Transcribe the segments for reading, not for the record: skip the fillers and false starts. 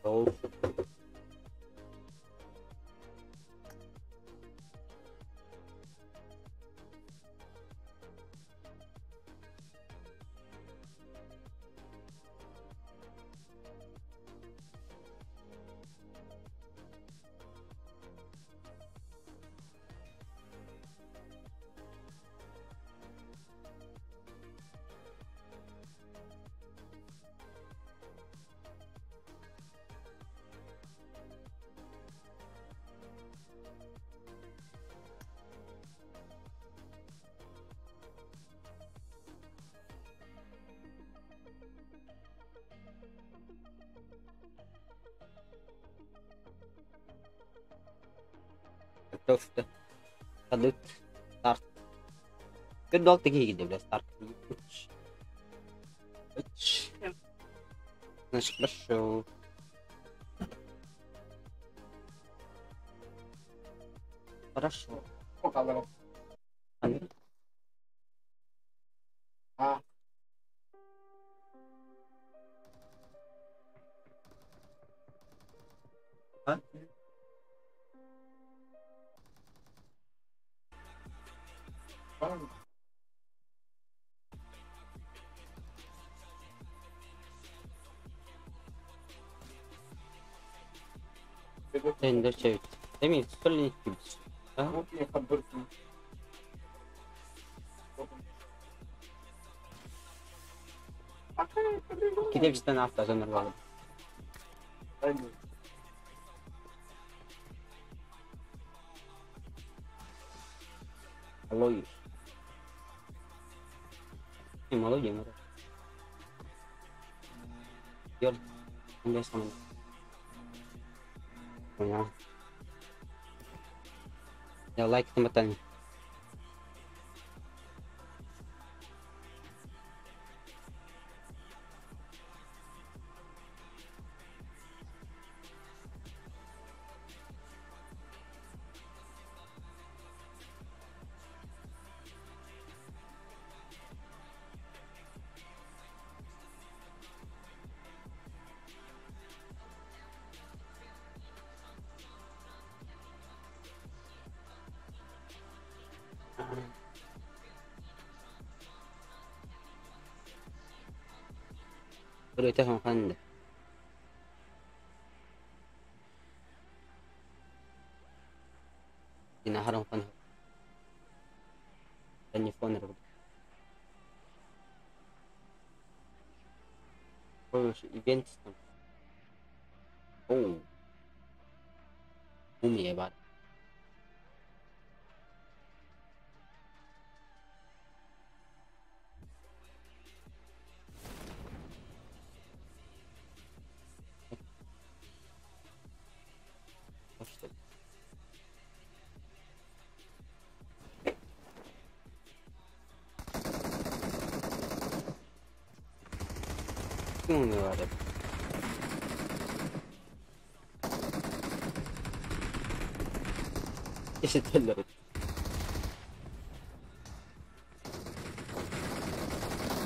Oh. Шفت خليت ستارت كل وقت دقيقة ولا ستارت اتش نشوف شو хорошо а а عندك شيء جميل خليني تجلس ممكن يخبرني كده بستنى عفوا عشان الوالد الله malu ya mereka. Yol, enggak sama. Ya like teman-teman. Perlu tefaham kan? Ina haram kan? Dan phone ro. Oh, event. Oh. Bumi ya, Pak. Bumi var ya. Eşitler.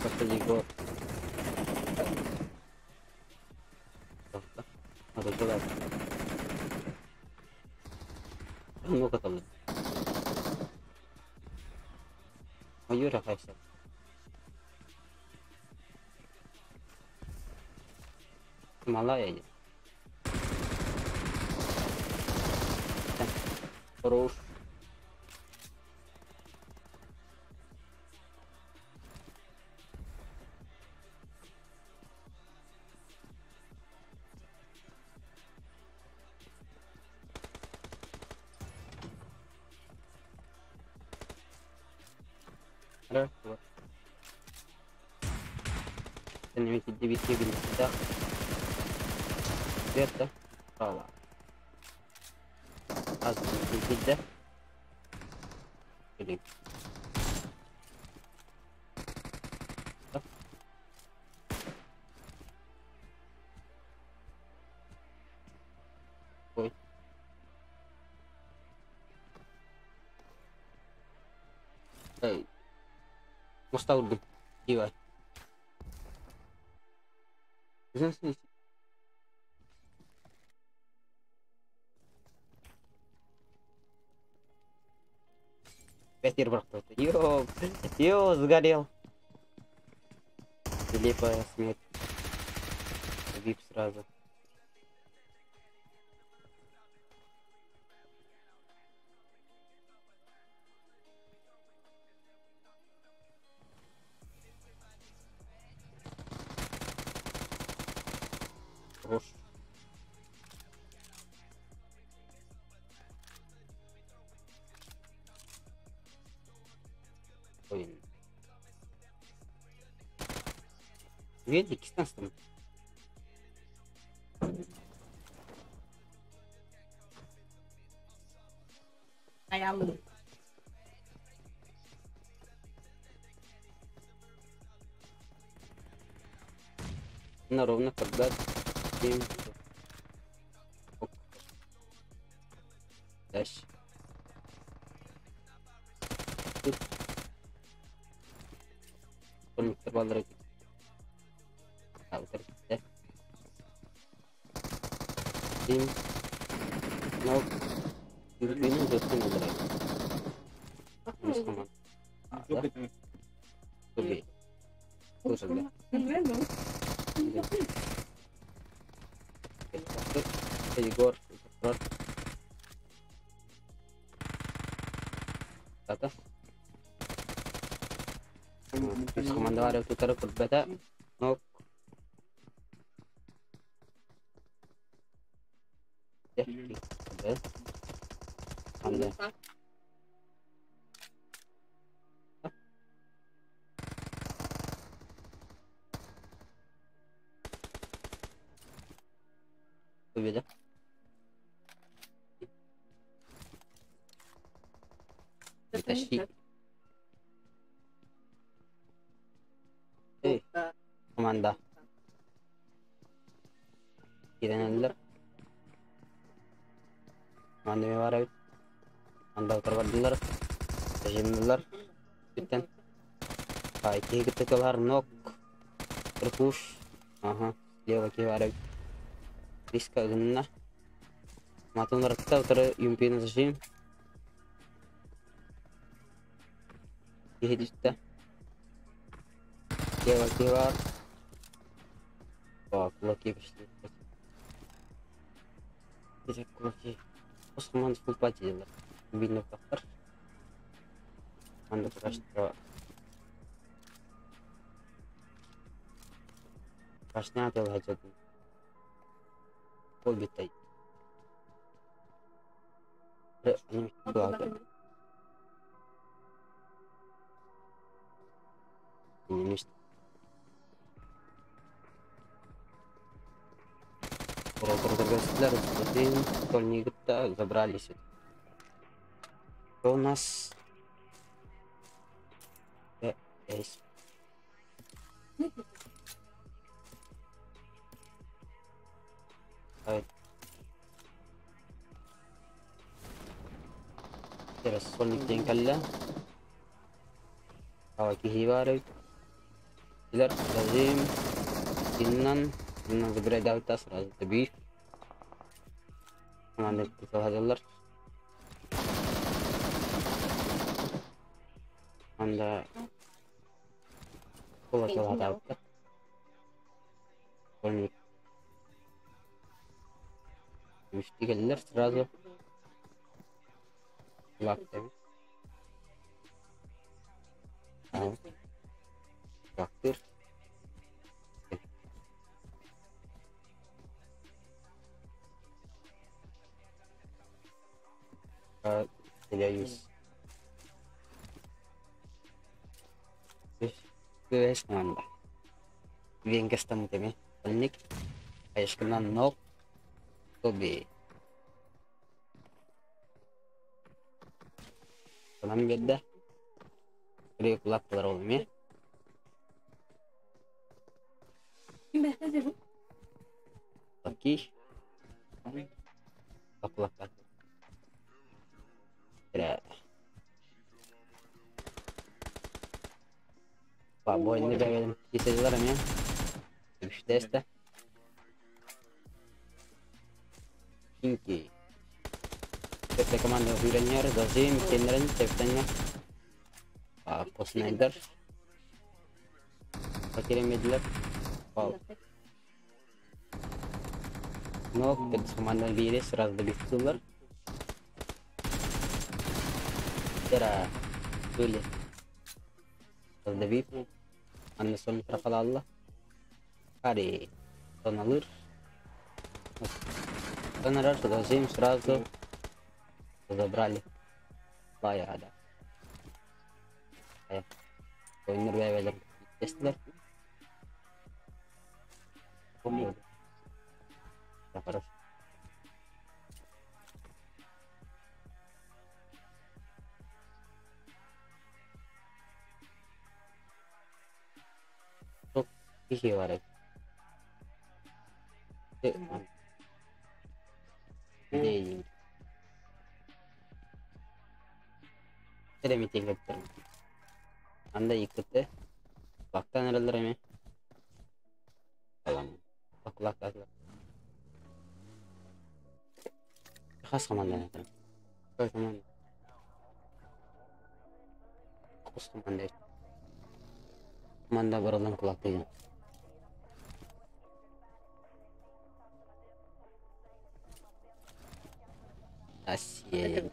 Последний год. Надо туда. Много там. Юра, хайся. Himalaya aja. Terus ada ini bikin kita lihat dah bawah asli kita ini oi hey مستورد ايوه اساسي Пятер брат. Йо, сгорел. Нелепая смерть. Вип сразу. Хорош. Ой. Видите, кистан. Kayak lu. На ровно когда 7. Дальше. Тут. Коннектор балрык. А, вот это. 7. Но ini udah kan ada lagi. Terus kemana? Ada. Lebih. Terus ada. Егор, kata. Terus komando ada tutor berbeda. Nok. Ya, ada. Ada. Beda. Ditashi. Komanda. Kirain Komanda mewara. Komanda terbadular. Tajimlar. Sitten. Kayak kita keluar nok. Terus. Aha. Dia pakai warna. Риска гынна. Матун ракта утары юмпина зажим. Едишта. Кева. О, кулаки пошли. Эти кулаки. После команды фул пати делать. Видно пахар. Команда пока что. Пашня делать один. Побитай. Они благо. Не мешает. Один, стольник, так, забрались. Что у нас? Есть. Terus solnik tingkalla. Awaki hibarek. Ilar lazim. Innan забирать аута сразу добить. Команда hazırlar. Anda kola auta. Solnik Müşteri gelir сразу. Kulak Tamam. Baktır. Serius. Guys, manda. Bien que estamos también. El nick. Ayos kena knock. Tobe. Salam beda. Kiri kulak keluar olmuyor. Laki. Kulak laki. Tidak. Pak boy ini bagian kisah dalam ya. Habis testa. Inki. Kita komando viranyar Gazim Kendran ceritanya. Pak Snyder. Akhirnya medler. Wow. Nok ke komandan virus raz lebih tular. Tera böyle. Raz lebih. Anda son tarafa Allah. Hari son alır. Sonra Gazим сразу забрали. Bayağı da. Oyunlar ve testler. Olmuyor. Yaparız. Çok kişi var. Değil. Ada meeting lecture. Anda ikuti. Waktu nerelere mi? Tamam. Bak. Khas komandan ya. Khas komandan. Khas komandan. Komandan beralam kulaknya. Asyik.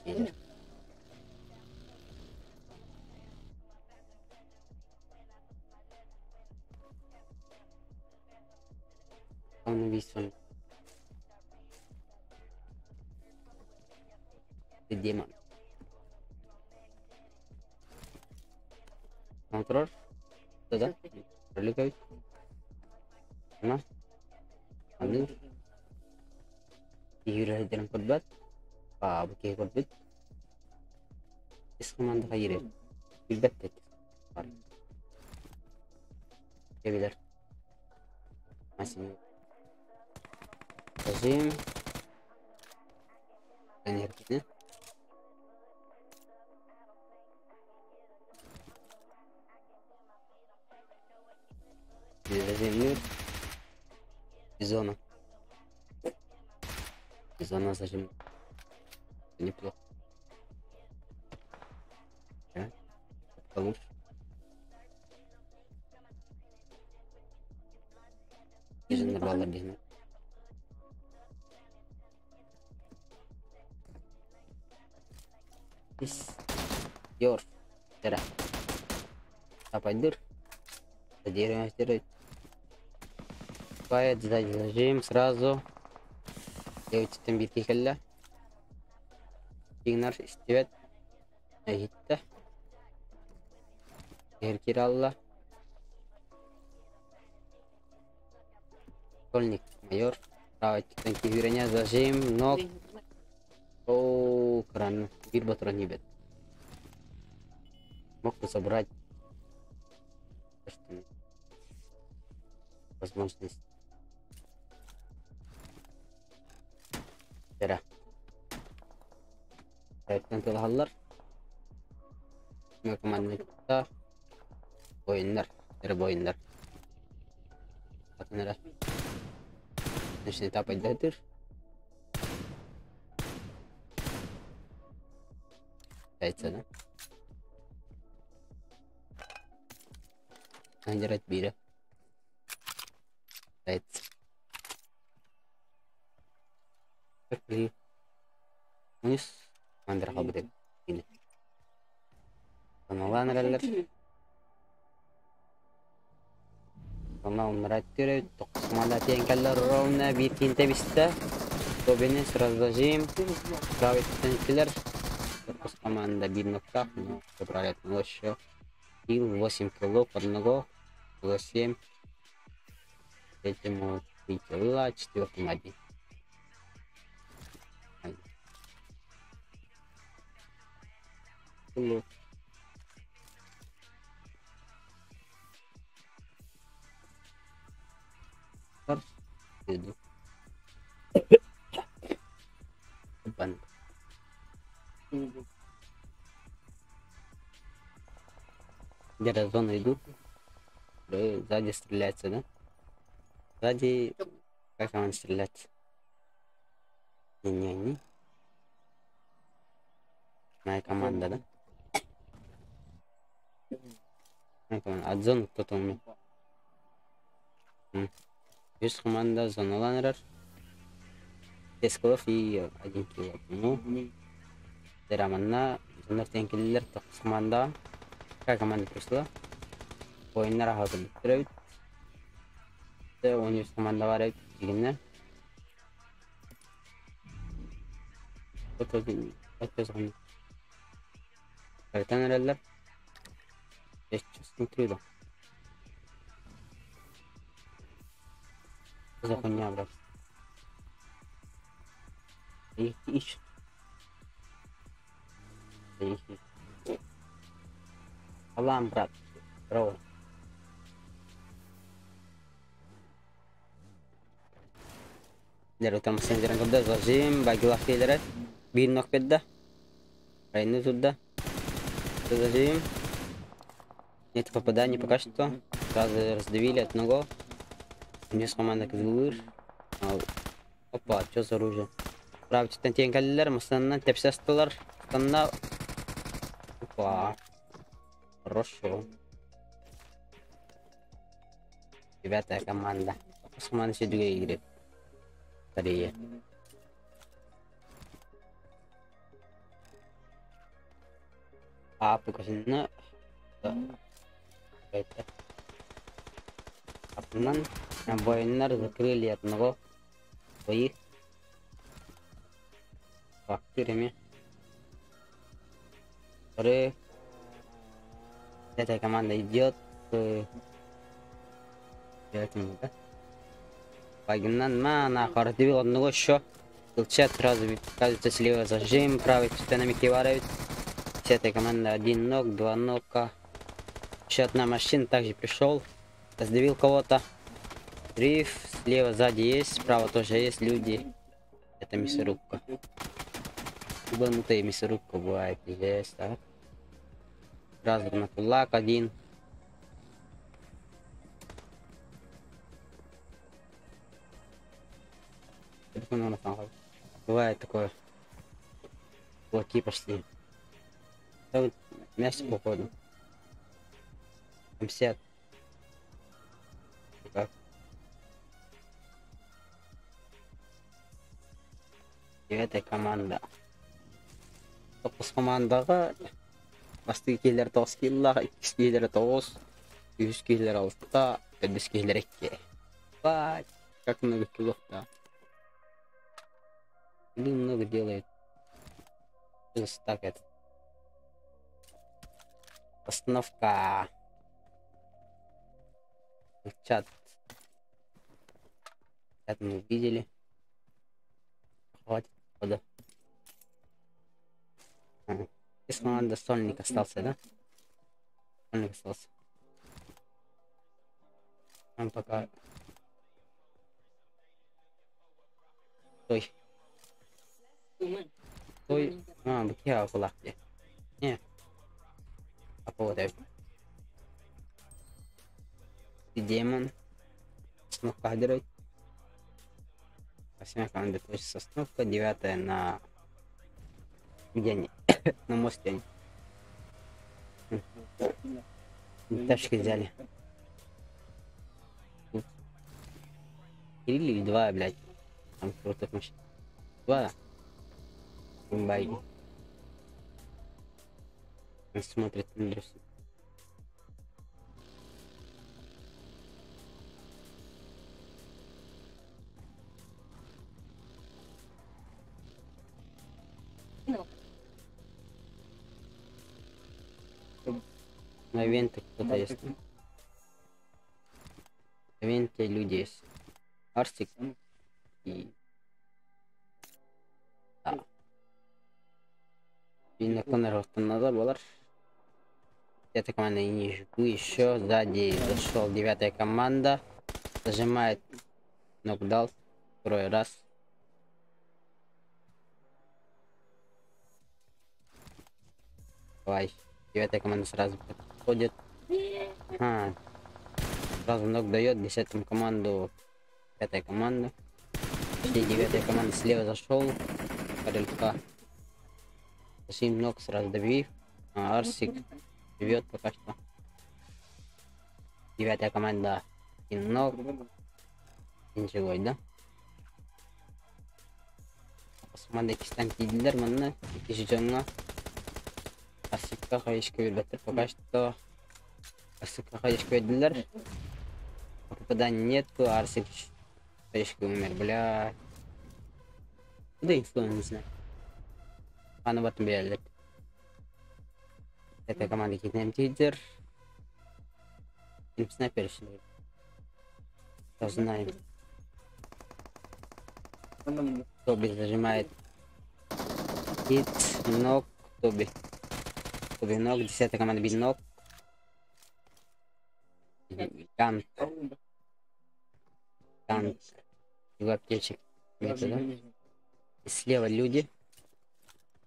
Kamu bisa. Diam. Kontrol. Sudah. Perlu kau. Mana? Ambil. Diurah jalan korbat. Bukan korbat. Ismu mana kaya? Korbat tak. Ya benar. Masih. Gazim. Enerjinya. Gazim зона зажим неплохо. Получше. Из-за набрала бизнес. Йор. Тера. Apa dur? Сдерживай. Квайт, зажим сразу. Девять там битки хелла. Игнар истевет. Гитта. Геркиралла. Школьник, майор. Давайте конфигурирование зажим, ног. О, кран. Бирбатра не бед. Мог бы собрать возможность. Тера. Kayıttan tılhallar. Şimdi komandanlıkta oyunlar. Oyunlar. Bakın nere. Şimdi tap edilir. Kayıt sana. Anjarat bira. Kayıt. Перли. Вниз. Мандыр қалбыдек. Каналан рәллер. Она умирает. Токсмада тенкаллер ровно. Биркинте бисте. Тобени сразу зажим. Правый тенкаллер. Корпус команда 1 но забрали еще. Килл 8 киллов, одного. Было 7. Третьему 3 килла, четвертому 1. Киллов. Иду. Бан. Где-то зону иду. Сзади стреляется, да? Сзади... Как он стрелять? Не-не-не. Моя команда, да? Моя команда. От зоны кто-то умер. Есть команда зона ланерер. 10 киллов и 1 килл. Ну, Дераманна, зонер тенкиллер, тоқс команда. Какая команда пришла? Ойындар ағады бүттірәуд. 10 команда бар әуд дегенне. Өтөз ғаны. Кәртен әрәлер. 500 трюда. За хуйня, брат. Их ищут. Алам, брат. Здорово. Dari utama senjaran kedua Zazim bagi waktu dari binok beda. Ini sudah Зажим. Нет попадания пока что. Сразу раздавили одного. Вниз команда кызылыр. Опа, что за оружие? Правда, тентенкалилер, мыстаннан тепсе астылар. Станна. Опа. Хорошо. 9-я команда. Команда сегодня играет. Скорее. А покажи. Это. Апнан. Бойнер закрыли одного своих фактурами. Вторые. Эта команда идет к этому, да? Пагинан на хардивил одного еще. Челчат сразу кажется слева зажим, правый динамики варит. Эта команда 1 ног, 2 нока. Еще одна машина также пришел. Раздавил кого-то. Дриф, слева сзади есть, справа тоже есть люди. Это мясорубка. Ебанутая мясорубка бывает здесь, так. Сразу на кулак один. Бывает такое. Кулаки пошли. Мясо походу. 50. Как? Девятая команда. Топус командаға басты кейлер 9 киллах, 2 кейлер 9, 100 кейлер 6, 5 кейлер 2. Бать, как много киллов-то. Или много делает. Так это. Остановка. Чат. Чат мы увидели. Хватит хода. Из команды Сольник остался, да? Сольник остался. Он пока... Стой. Стой. Бакия около. Не. А повода. Демон. Остановка ходит. 8 команда точится остановка. 9 на... Где они? На мосте они. Тачки взяли. Или 2, блядь. Там крутых машин. Два. Бай. Он смотрит на Андрюсу. На венте кто-то есть. На венте люди есть. Арсик и... Да. И на Конноров там назад была. Эта команда не жду еще. Сзади зашел 9-я команда. Зажимает нокдаун. Второй раз. Давай. 9-я команда сразу подходит. Сразу нок дает 10-му команду. 5-я команда. Почти 9-я команда слева зашел. Парелька. Зачем ног сразу добив. Арсик живет пока что. 9-я команда. И ног. Живой, да? Команда Кистан Тидлер, манна. Ижжонга. Арсикка хайышка вербеттер пока что. Арсикка хайышка вердилер. Попаданий нету, Арсик хайышка умер, бля. Куда инфлюен, не знаю. Ана в этом белет. Это команда Китнем Тидлер. Им снайпер еще. Кто знает. Тоби зажимает. Хит, ног, Тоби. Тоби ног, 10-я команда бит ног. Гант. Его аптечек нет, да? И слева люди.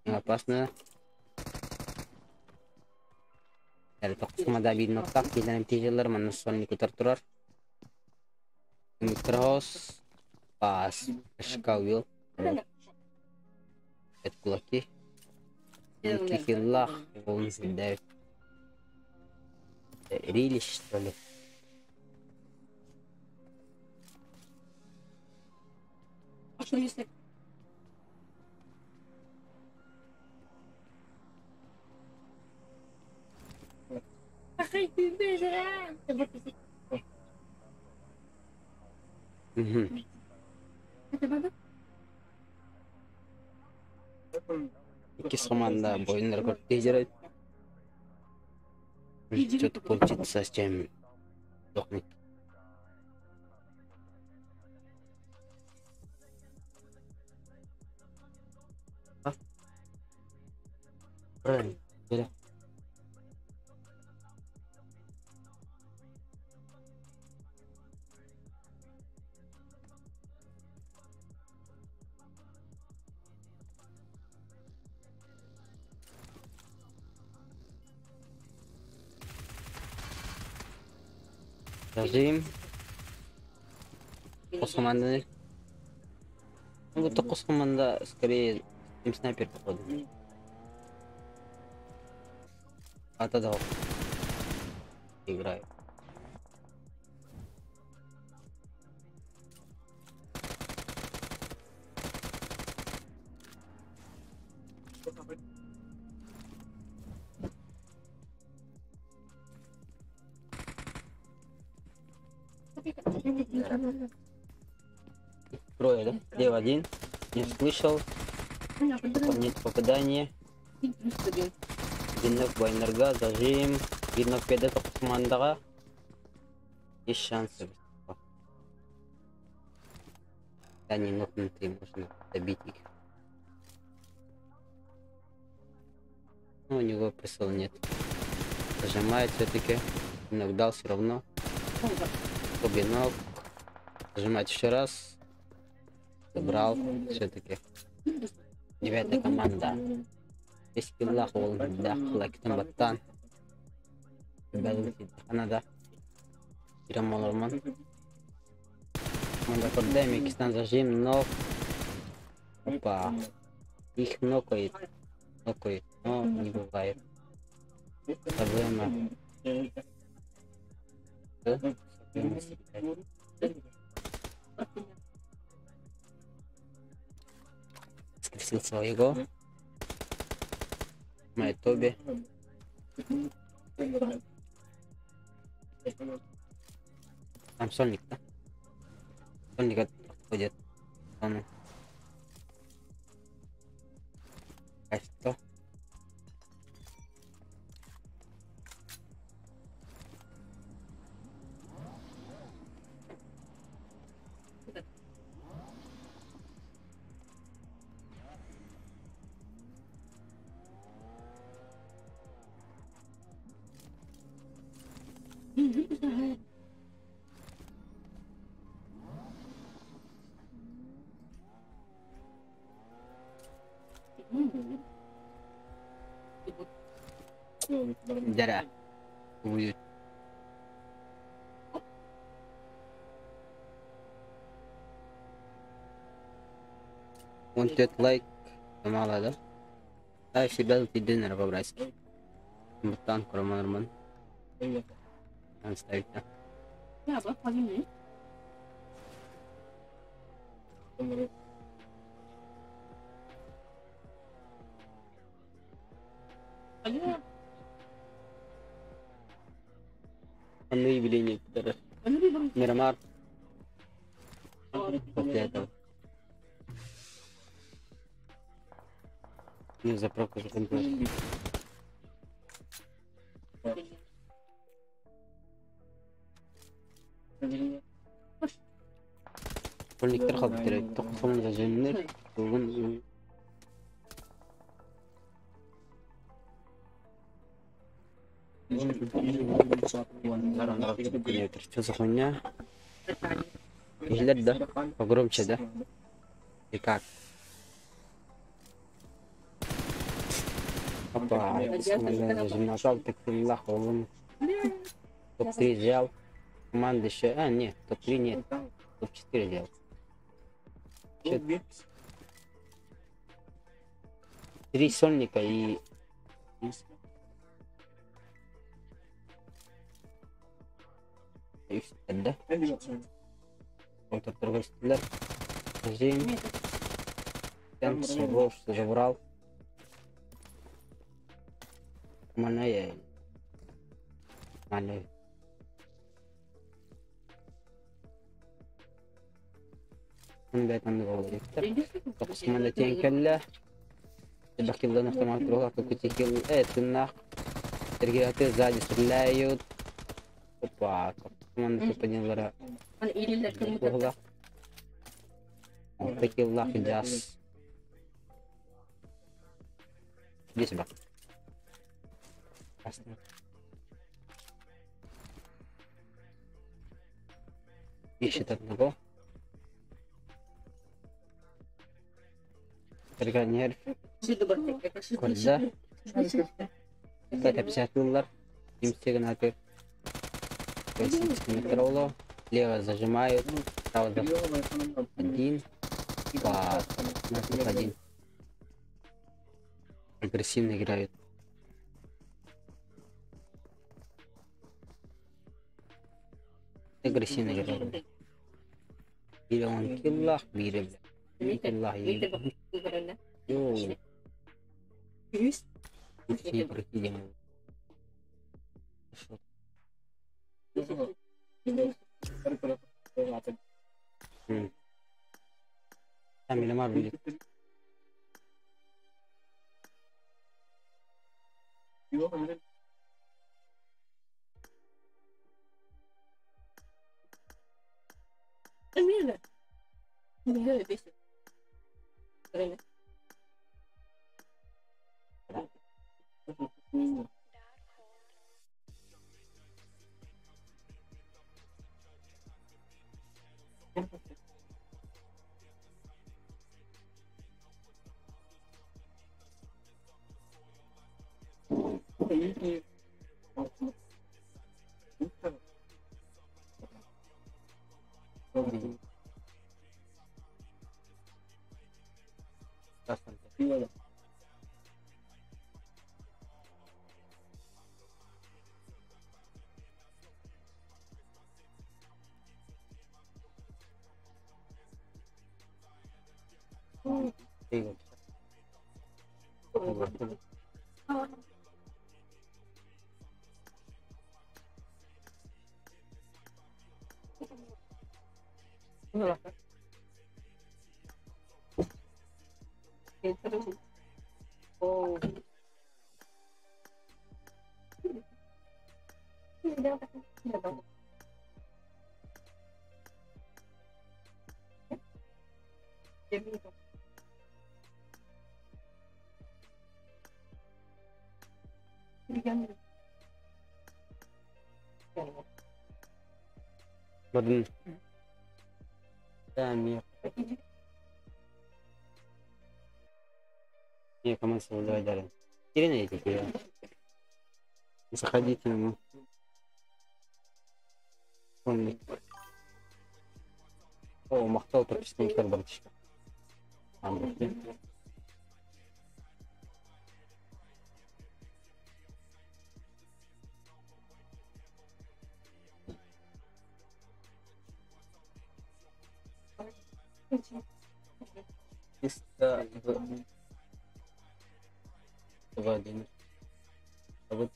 Опасно. Это команда бит ног. Так, киданем тяжелый, манна сольник утартурар. Микрос. Пас. Шкаувил. Это кулаки. Антихиллах. Он сдает. Рилищ, что ли? А что если... Ikki команда бойнер көп тезерет. Что-то получится с чем сдохнет. Правильно. Зажим. Кос команды. Ну, вот кос команда скорее им снайпер походу. А тогда играю. Трое, да? Лев один. Не слышал. Нет попадания. Видно Байнерга, зажим. Видно педа командага. Есть шансы. Они нокнутые, можно добить их. Но у него присыл нет. Зажимает все-таки. Нокдал все равно. Побинок. Зажимать еще раз. Забрал все-таки. 9-я команда. Здесь киллах волдах лайктан баттан. Канада. Ирам Маларман. Команда Кордеми, Кистан зажим, но... Опа. Их нокает. Нокает, но не бывает. Проблема. Просил своего. На ютубе. Там сольник, да? Сольник отходит. Он. А что? Дара. Будет. Wanted like mala da. Ay si bel tidin na pabras. Mutan korman man. Ang style ta. Ya apa pagi ni? Ada Ano ibili niyo tara. ano di bang? Miramar. Oh, Kompleto. Не заправка за контроль. Школьник тырхал бітіреді. Тоқсамын за жөнінер. Бүгін что за хуйня? Излет, да? Погромче, да? И как? Опа, нажал, так лах, он топ-3 взял. Команда еще... А, нет, топ-3 нет. Топ-4 взял. 3 сольника и... И все, да? Вот тут другой стилер. Зим. Там собрал, что забрал. Mana ya? Mana? من بيت من غولي. تقص من التين كله. تبكي الله نختم تروح كوكتي كل تناخ. ترجع تزاج سلايود. Опа, من تبني ورا. Mana ini lah kamu والله. تبكي الله في جاس. بيسبق. Ищет одного. Тригонер. Кольда. Это 50 долларов. Им сигнатыр. 80 метров. Лево зажимают. Право зажимают. Один. Два. Один. Агрессивно играют. Агрессивно играют. Бiri on killah, biri killah ini. Yo, ini pergi yang. Kami lemah beli. Ini lah. Ini lah basic. Keren. Oh. Badun. Dami. Я кому создавать даром. Ирина такие. Заходите ему. О, мақтау түркістендіктер бар ішкі. Один. А вот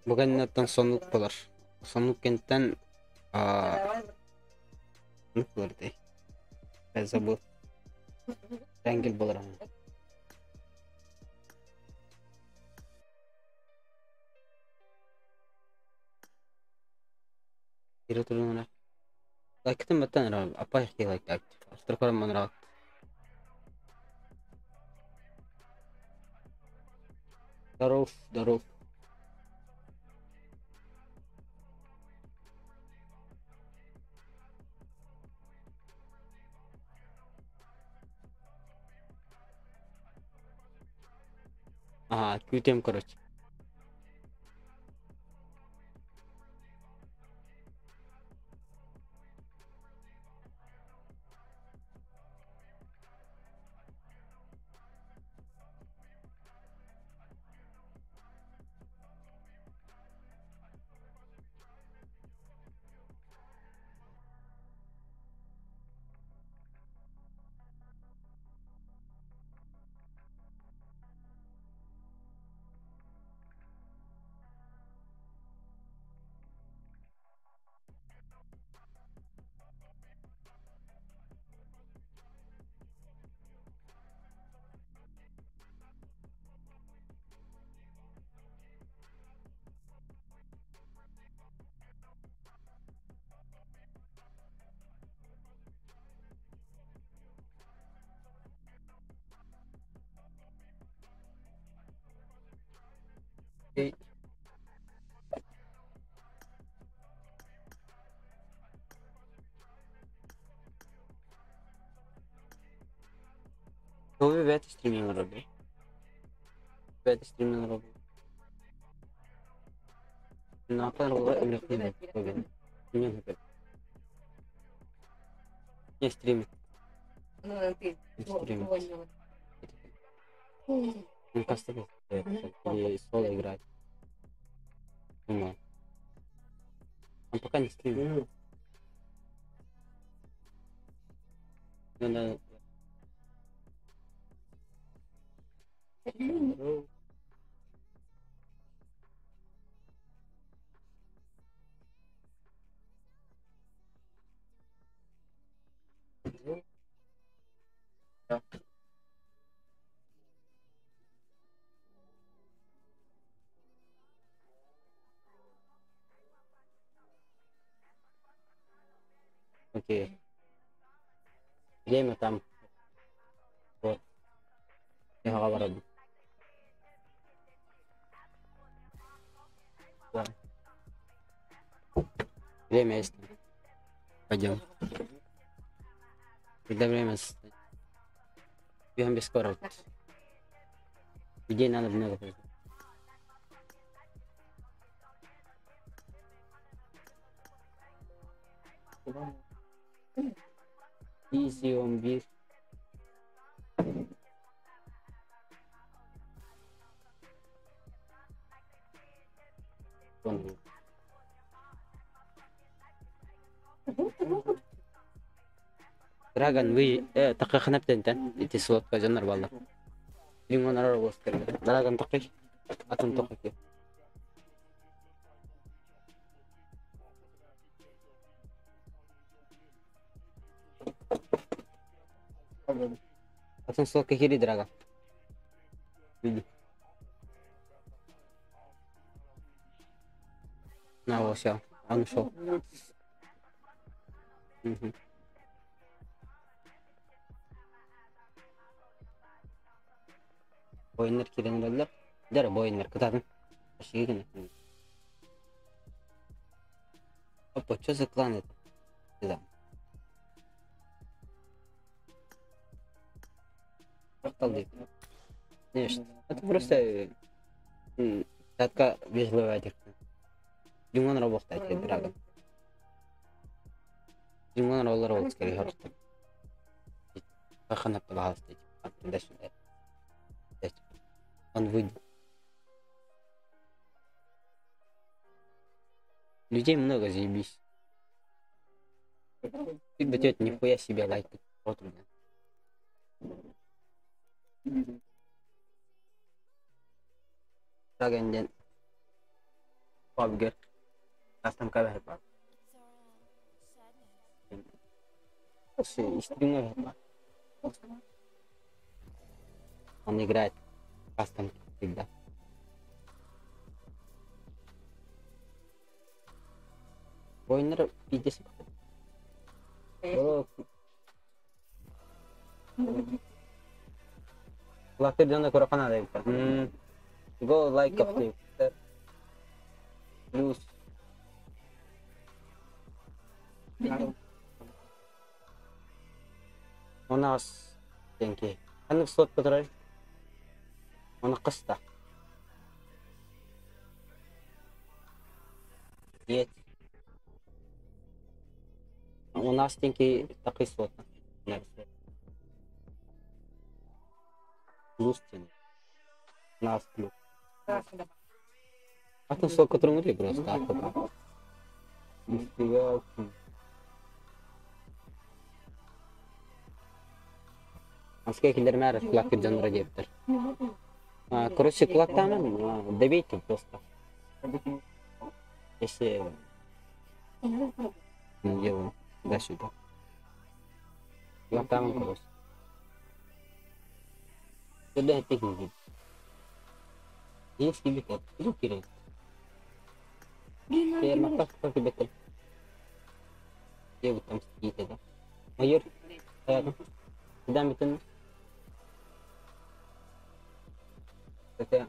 Бүгіннен сонлық болар. Сонлық кенттен не болар дей. Я забыл. Рәңгел болар. Кире турнуна. Лайктым баттан рав. Апай хилайк актив. Авторкором ман рав. Здоров, здоров. Ага, QTM, короче. Окей. Что вы в этой стриме робите? В этой стриме робите? На пару или не стримит. Ну, ты Стримит. Он кастомит или соло играть. Ну, он пока не стримит. Надо... Да. Окей. Время там. Вот. Я говорю. Да. Время есть. Пойдем. Когда время состоит. Бьем без скорости. Людей надо много пройти. Easy on beat. Dragon we taqa xanabtantan iti slot ka janar wala. Lingon arar was kare. Dragon taqi atun taqi. Atun slot ke kiri dragon. Na washa. Anu show. Boyunlar kirenlerler. Dere boyunlar kıtadın. Aşığı gene. Опа, что за клан это? Да. Ахталдык. Конечно. Это просто татка вежливая техника. Димон работает, драгон. Димон роллер вот скорее хорта. Ахана погасить. Дальше. Он выйдет. Людей много, заебись. Ты бы тетя нихуя себе лайкает. Вот у меня. Dragon PUBG. Custom кабель. Слушай, стример. Он играет кастом всегда. Ойнер пидес. Лактыр жана көрө канада экен. Go like up to plus. У нас деньги. Анық слот которой. Оны қыста. Нет. У нас деньги такой слот. Плюс тени. У нас плюс. А там слот, который внутри просто. А пока. Нифига. Аскай киллер мэр кулак жанра дептер. Короче, кулак там добейте просто. Если не делаю до сюда. Кулак там короче. Сюда техники. Есть кибитет. Иду кирей. Теперь макак как кибитет. Где вы там сидите, да? Майор. Куда метан? Это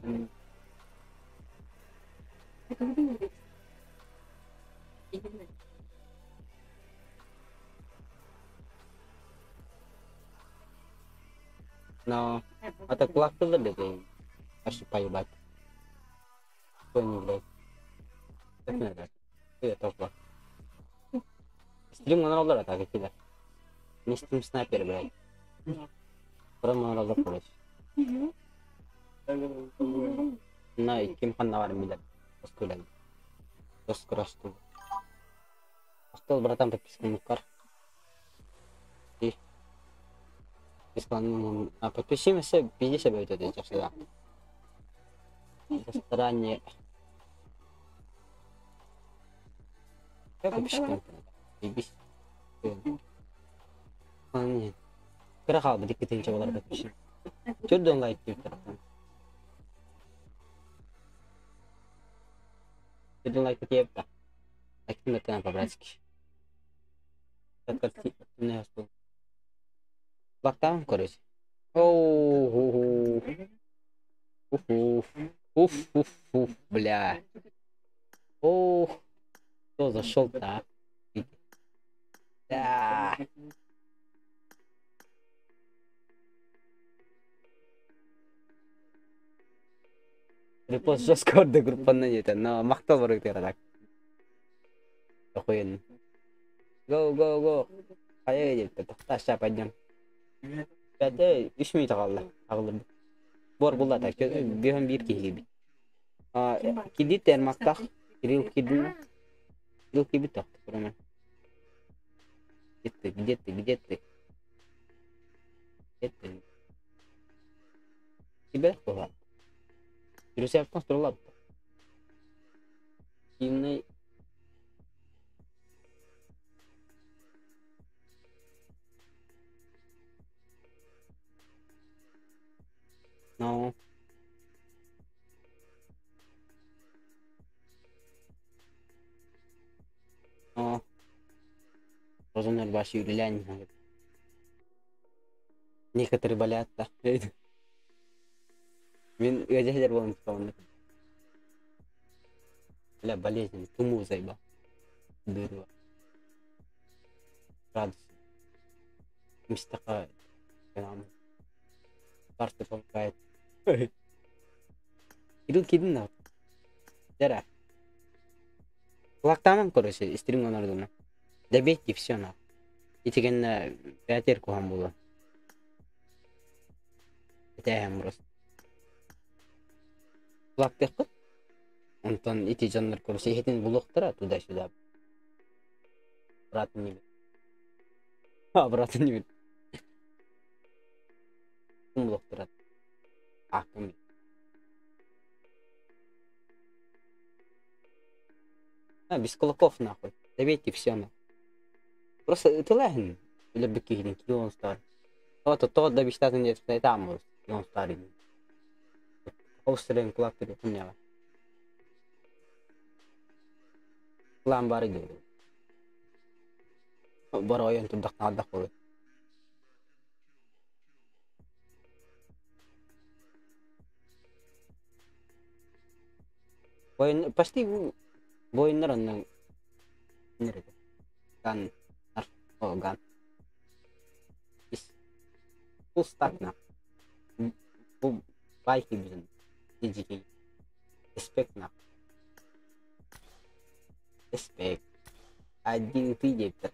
но это классно добить. Аж поебать. Что не блядь. Так надо. Это плохо. Стрим на роллера так и кидать. Не стрим снайпер, блядь. Прямо на роллер короче. На ким ханна милет. Поскулен. Поскрасту. Остал братан подписка на кар. И подпишимся, 50 будет это всегда. Стороне. Как подпишем? Ебись. Нет. Крахал бы дикти ничего не подпишем. Чё дон лайк твиттер? Чё лайк твиттер? Активно канал по-братски. Так активно что? Локтаун, короче. Оу. Уф, бля. О, кто зашел-то? Да. Репост жестко орды группаны нетті, но мақтал бар өйтері так. Охуенно. Go. Қайы депті, тоқташа пойдем. Бәді 3 минут қалды. Ағылырды. Бор бұлда так, бүйін бір кейге бейт. Кедет әрмақтақ. Кирилл кидина. Кирилл кибит ахты курман. Где ты? Где ты? Где ты? Где ты? Тебя хула. Друзья, в конструктор. Именно. Но. Но. Розунер баши юлянь. Некоторые болят, да. Мен ödehler болын тұтауында. Бля, болезнь, туму зайба. Дырва. Радость. Мистака. Старты помогает. Кирилл кидin на. Дара. Лактамам, короче, стрим онардуна. Добейте все на. И теген пятерку хам было. Это я просто. Лактык. Онтон ити жандар короче, хетин булуктара туда-сюда. Брат не бит. Брат не бит. Булуктара. Акым. Без кулаков нахуй. Добейте все на. Просто ты легн. Или бикини, он старый. То добить нет, что там он старый. Австралиан кулак перепуняла. Клан бары дulu. Бароян тут надо ходить. Boyun pasti boyunlar onun nerede? Gan, oh gan. Bu stackna. Bu bike bizim. Diciki. Specna. Spec. Один ты где-то.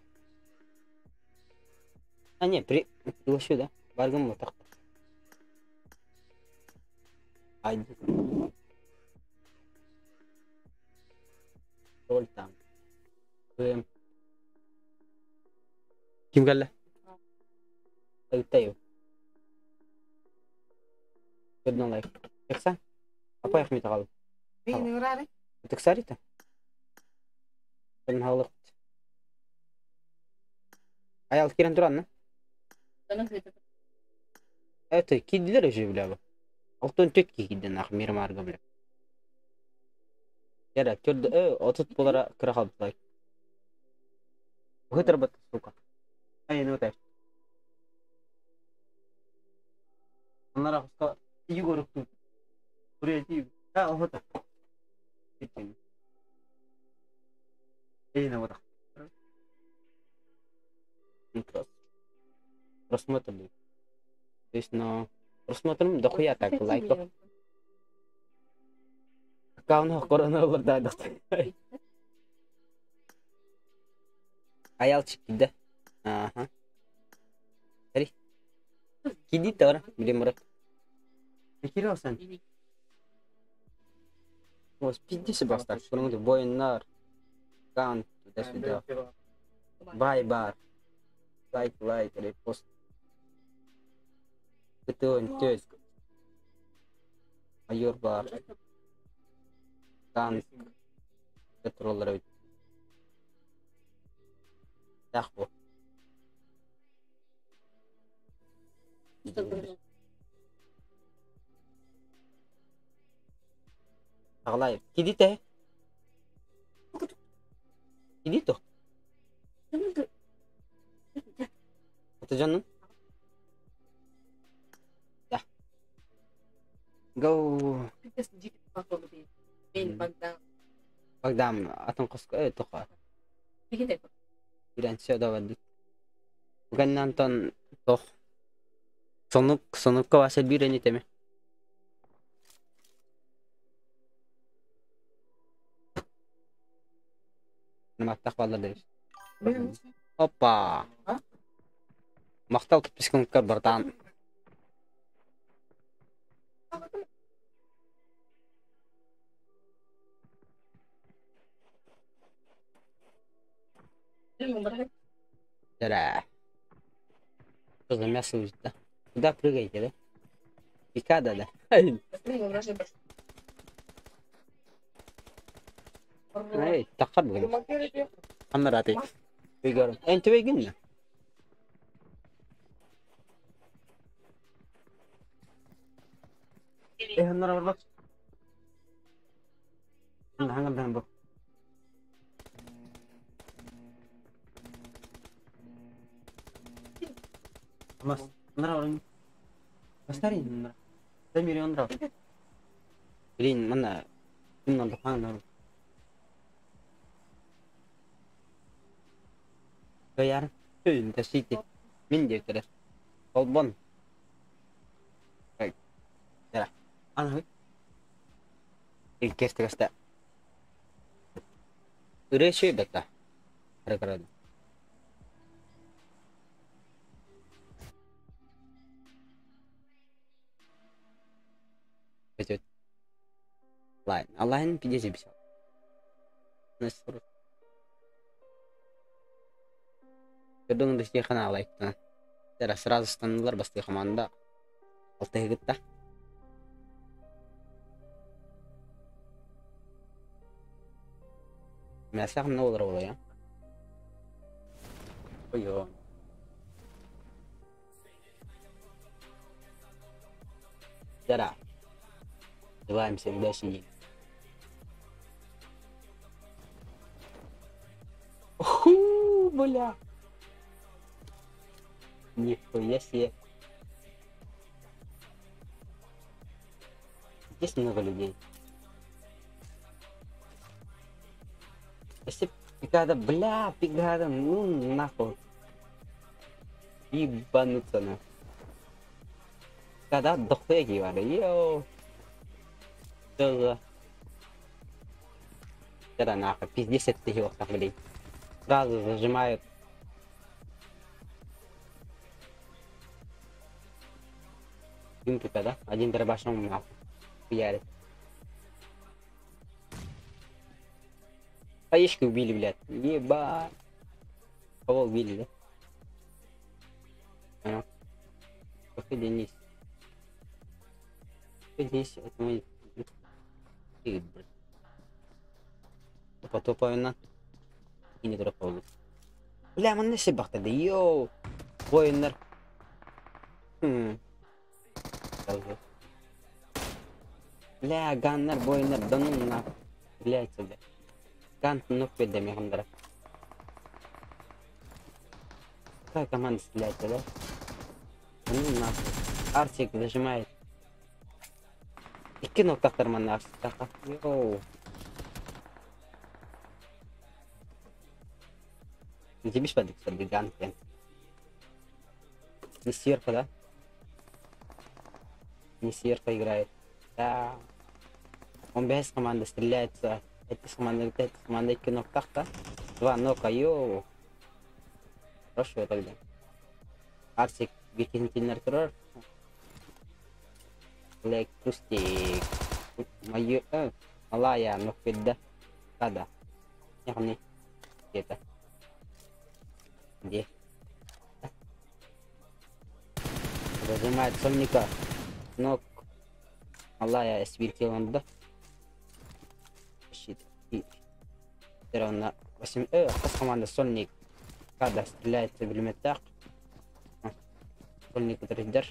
А не, приглашу, да? Баргам вот так. Один. Роль там. Kim geldi? Tayo. Kedon like. Eksan? Apa yang minta kalau? Ini ngerari. Teksari ta? Ben halık. Ayal kiran duran mı? Evet, kediler öyle bile bu. Altın tötki giden ah mir marga bile. Yara kördü otot polara kıra kaldı. Hıtır bat suka. Ay ne öter. Onlara hasta iyi görüktü. Buraya değil. Ha o hıtır. Gittin. İyi ne var? Интерес. Просмотрим. То есть на просмотрим дохуя так лайков. Аккаунт коронавирус да. Аялчик да. Ага. Смотри. Киди тора, блин, мрак. Нахера сан? Вот, пиди себя так, потому что бойнар. Аккаунт туда-сюда. Байбар. Лайк, репост. Это он, тёзк. Майор бар. Танк. Петроллер. Тахбо. Аглай. Кидите? Кидито? Это жанның? Да. Go. Багдам атын коско тока. Билен все давады. Буганнан тон тох. Сонук каваса бирени теме. Наматтак балдар дейш. Опа. Мактал тупискункар бартан. Зара. Что за мясо будет-то? Куда прыгаете, да? Пикада, да? Эй, тахар бүгін. Амыраты. Үйгерім. Әнті бейгін не? Онлар бар бақ. Хаңыр бән бұл. Mas, onlara orang. Bastarin onlara. Saya miri onlara. Bilin mana? Ini untuk mana? Bayar. Ini tersitik. Min dia terus. Kolbon. Baik. Ya. Ana. Ikes terus tak. Udah sih betul. Kira-kira. Betul. Lain pindah sih bisa. Nasr. Kedung di sini kan alay. Terus 100 standar pasti komanda. Altih kita. Biasa kan nol roll ya. Oh yo. Jara. Давай всегда сидим. Уху, бля. Нихуя себе. Здесь много людей. Если пигада, бля, пигада, ну нахуй. Ебануться на. Когда дохуя гивара, йоу. Что за нахуй, пиздец это его так, блин. Сразу зажимают. Один тупо, да? Один дробашом нахуй. Хуярит. Поешки убили, блядь. Ебать. Кого убили, да? Понял. Походи вниз. Здесь, это мой... Потопаю на и не дропаю. Бля, man nesi baktı yo. Bu oyunlar. Бля, ганнар bu oyunlar donunla. Блять, бля. Ган ног ведем я хандра. Какая команда стреляет, да? Ну нахуй. Арсик зажимает. Iki nokta termana kakak yo. Где бишь подик гиганты. Не сверху, да? Не сверху играет. Да. Он без команды стреляется. Эти команды iki нокта. Два нока, йоу. Хорошо тогда. Арсик bikin generator. Electrostik. Mayu Malaya Nokida. Kada. Yang ni. Kita. Где? Зажимает сольника. Ног. Малая светил он, да? Щит. И на 8. Команда сольник. Когда стреляется в элементах. Сольник трейдер.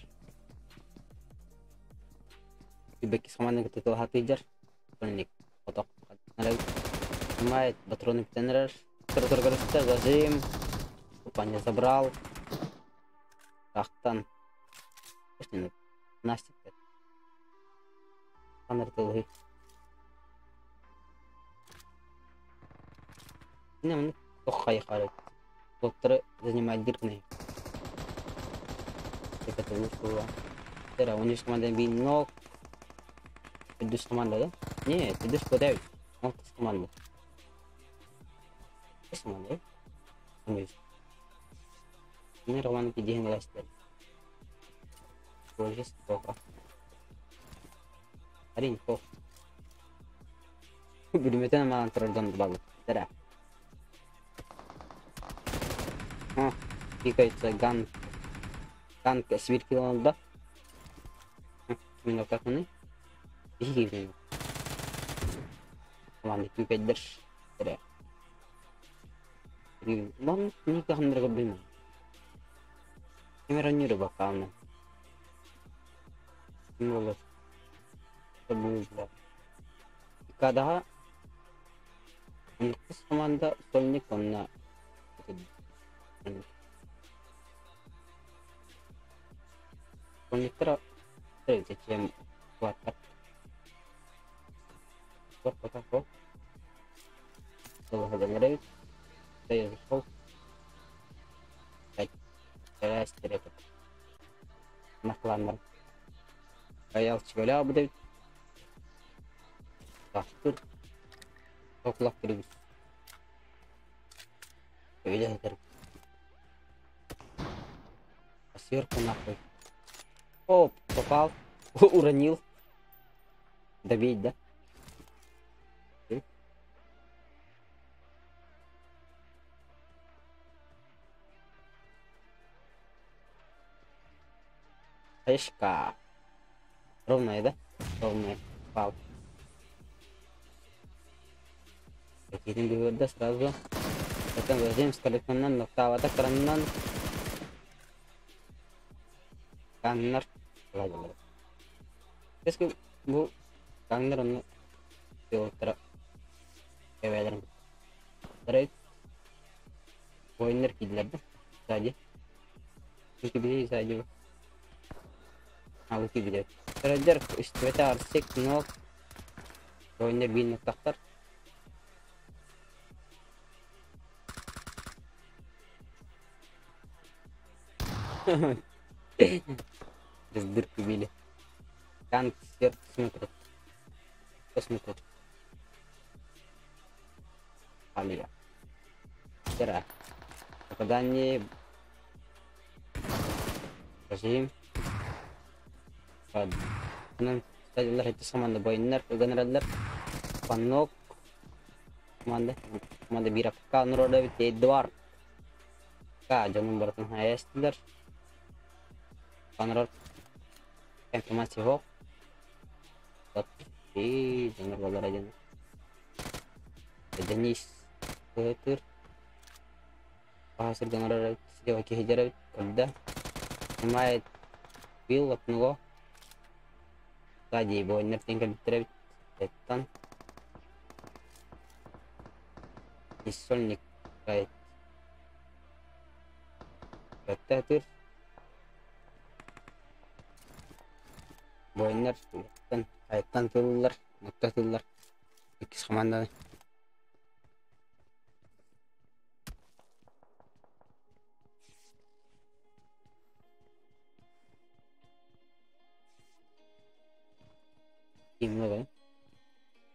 И бэки с командой который хатыдер. Сольник. Поток. Снимает патроны птенрер. Который зажим. Купание забрал. Тахтан. Настя. Камер долгий. Не, он плохо ехал. Доктор занимает дыркой. Это лучше. Тера, у них команда бинок. Идешь команда, да? Нет, идешь подают. Вот команда. Команда, да? Ini rawan kejadian guys. Proses toka. Hari info. Video metan malah terordon bagus. Tada. Пикается ганг свир килонда. Минут как мы? Беги. Ладно, пикать дальше. Вон никак не работает. Камера не рыбакавна. Молодец. Побудла. Когда с команда сольник он на сольниктера третья чем хватка. Вот пока что. Долго нравится. Да я зашел. Раз теряет. На флангер. Боялся голя будет. Так, тут. Оклак перебус. Видел это? А сверху нахуй. О, попал. Уронил. Добить, да? Эшка. Ровная, да? Ровная. Пал. Какие-то говорят сразу. Потом возьмем с коллекционным, но второго так раннан. Каннер. Ладно. Если bu каннер он filter эведер. Direct. Pointer killer да? Сзади. Iki biri сзади. А вот и видят. Раздер цвета арсек, но Pointer бин тахтар. Без дырки били. Танк сверху смотрит. Посмотрит. Алия. Вчера. Попадание. Режим. Стадилар itu команда бойнер, генералдар. Панок. Команда биракка нурода Эдвард. Jangan bertanya Esther. Panor informasi hoax. Tapi dengar balar aja. Jenis Twitter. Hasil dengar sejauh kehijaran kerja. Semai pilot nunggu. Tadi boiner tinggal terus tetan. Isolnik kayak. Better boiner kan kaitan tular nokta tular ikis komanda tim lo kan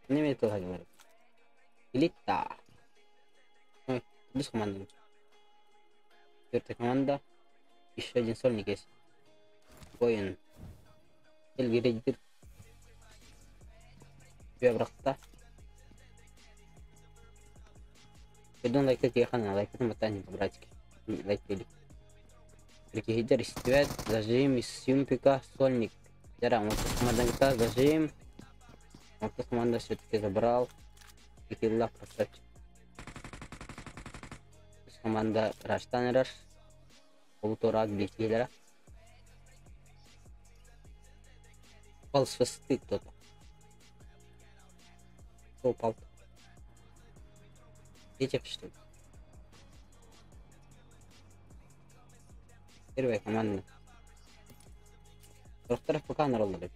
ini metode lagi Ilita bis komanda Cierta команда еще один сольник есть. Воин. Эльгиридир. Биобрахта. Идун лайкать я хана, лайкать на мотане по-братски. Лайкали. Эльгиридир истивает, зажим из сюмпика сольник. Jarang, вот команда kita зажим. Вот команда все-таки забрал. И килла красавчик. Команда Раштанераш полуторак бекилера пал свисты кто-то упал эти что ли первая команда вторых пока народу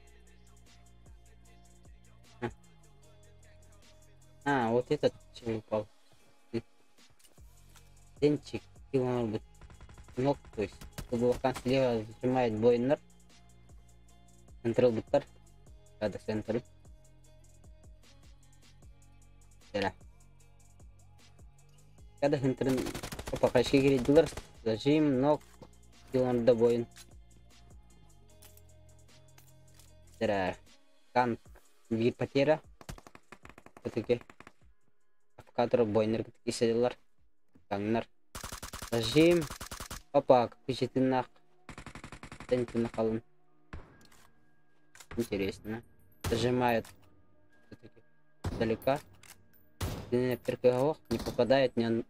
вот этот чем упал Денчик, может быть, ног, то есть, блокан слева зажимает бойнер. Централ бутер. Ada center. Ya. Ada center. Apa kayak gini dulu zajim nok kiloan da boin. Ya. Kan bir patera. Ketika apakah boiner ketika sedelar Kanner Rajim Опа, капюшетинах. Теннисный колон. Интересно. Зажимают все-таки далека. Снайперка не попадает, не он.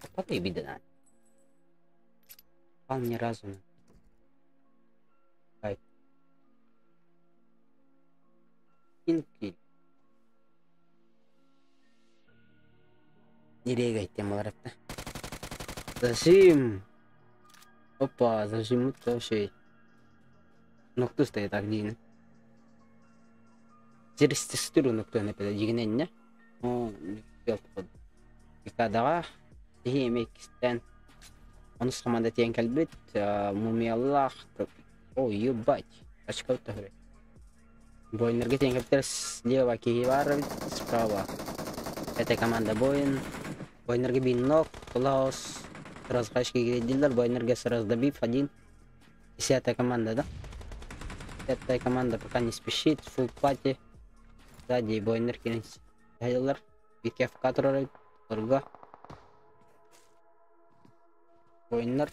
Попадай, беда. Попал ни разу. Ай. Инки. Не регай, темаларата. Зажим. Опа, зажим вообще. Ну кто стоит так дин? Через тестуру, ну кто например, дигненне. О, не под. Икадага. Тихий мекстен. Он с командой тень кальбит. Мумиаллах. О, ебать. Очко тогда. Бойнер тень кальбит слева Киевар, справа. Это команда Бойн. Бойнер бинок. Клаус. Сразу хашки гридилер. Бойнер сразу добив один. 10-я команда, да? 10-я команда пока не спешит. Фулл пати. Сзади Бойнер кинется. Гейлер. Битке в который. Турга. Бойнер.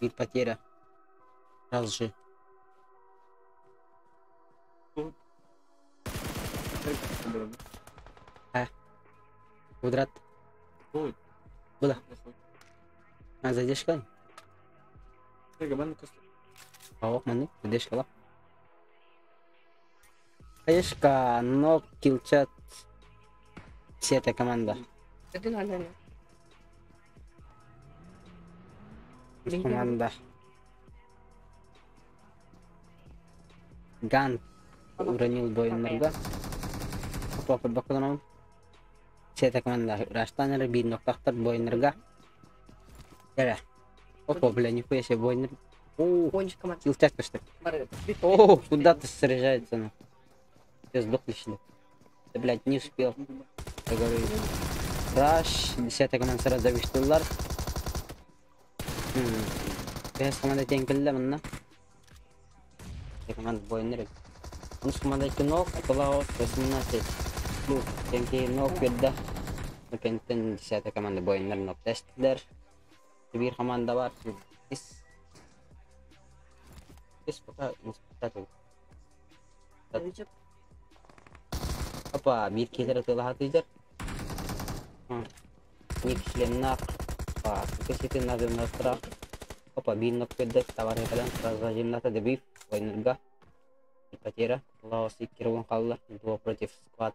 Вид потеря. Раз же. Квадрат. Куда? Задержка? О, маны, задержка. Задержка, но килчат. Вся эта команда. Команда. Ган уронил Бойнерга. Попа баканом. Вся эта команда. Растанер бинок тахтар Бойнерга. Яра. Опа, бля, нихуя себе Бойнер. О, килчат что ли? О, куда ты сражается, ну? Все сдохли что. Да, блядь, не успел. Я говорю, Раш, 10-я команда сразу завиштулар. Бес команда тень келді мына. Команда Бойнер. Он с командой ног, Клаус 18. Плюс тенки ног берді. Пентен 10-я команда Бойнер ног тесттер. Bir команда бар. Из пока не спектакль. Опа, bir келер тылаға тыйдыр. Не кишленнақ. Опа, кешетін назывна страх. Опа, bir ног берді. Товарный калан сразу зажимната дебив. Бойнерга. Потеря. Лаос и Кирван қалды. 2 против склад.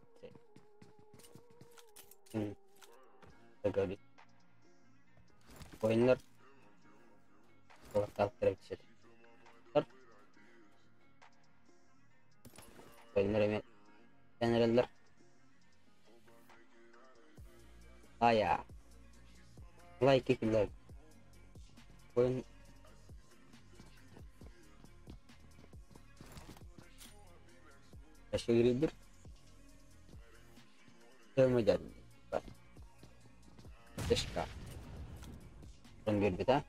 Договорить. Бойнер. Колоктал керек түседі. Бойнер еме. Тәнірелдер. Ая. Лайк кекілер. Бойн. Әші керейдір. Көрмедер. Дешка. Рон бербет, а?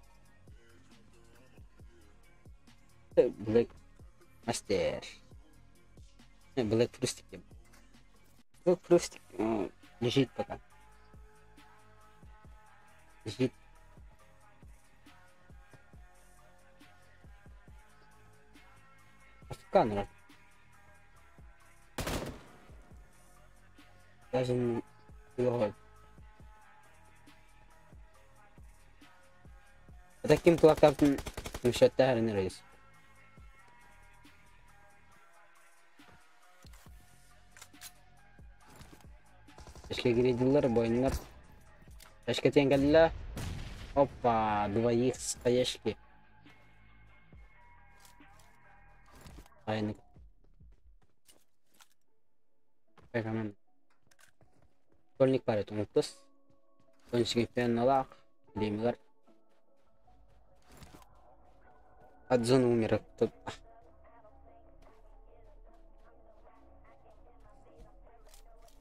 Блэк Мастер. Блэк Фрустик. Блэк Фрустик лежит пока. Лежит. Сканер. Даже не его. Таким плакатом считаю не рейс. Если гридилер, Бойнер. Эшка тенгалла. Опа, двоих стояшки. Айны. Пекамен. Тольник парет умуктус. Тончик пенналах. Лимилар. Адзон умер. Тут.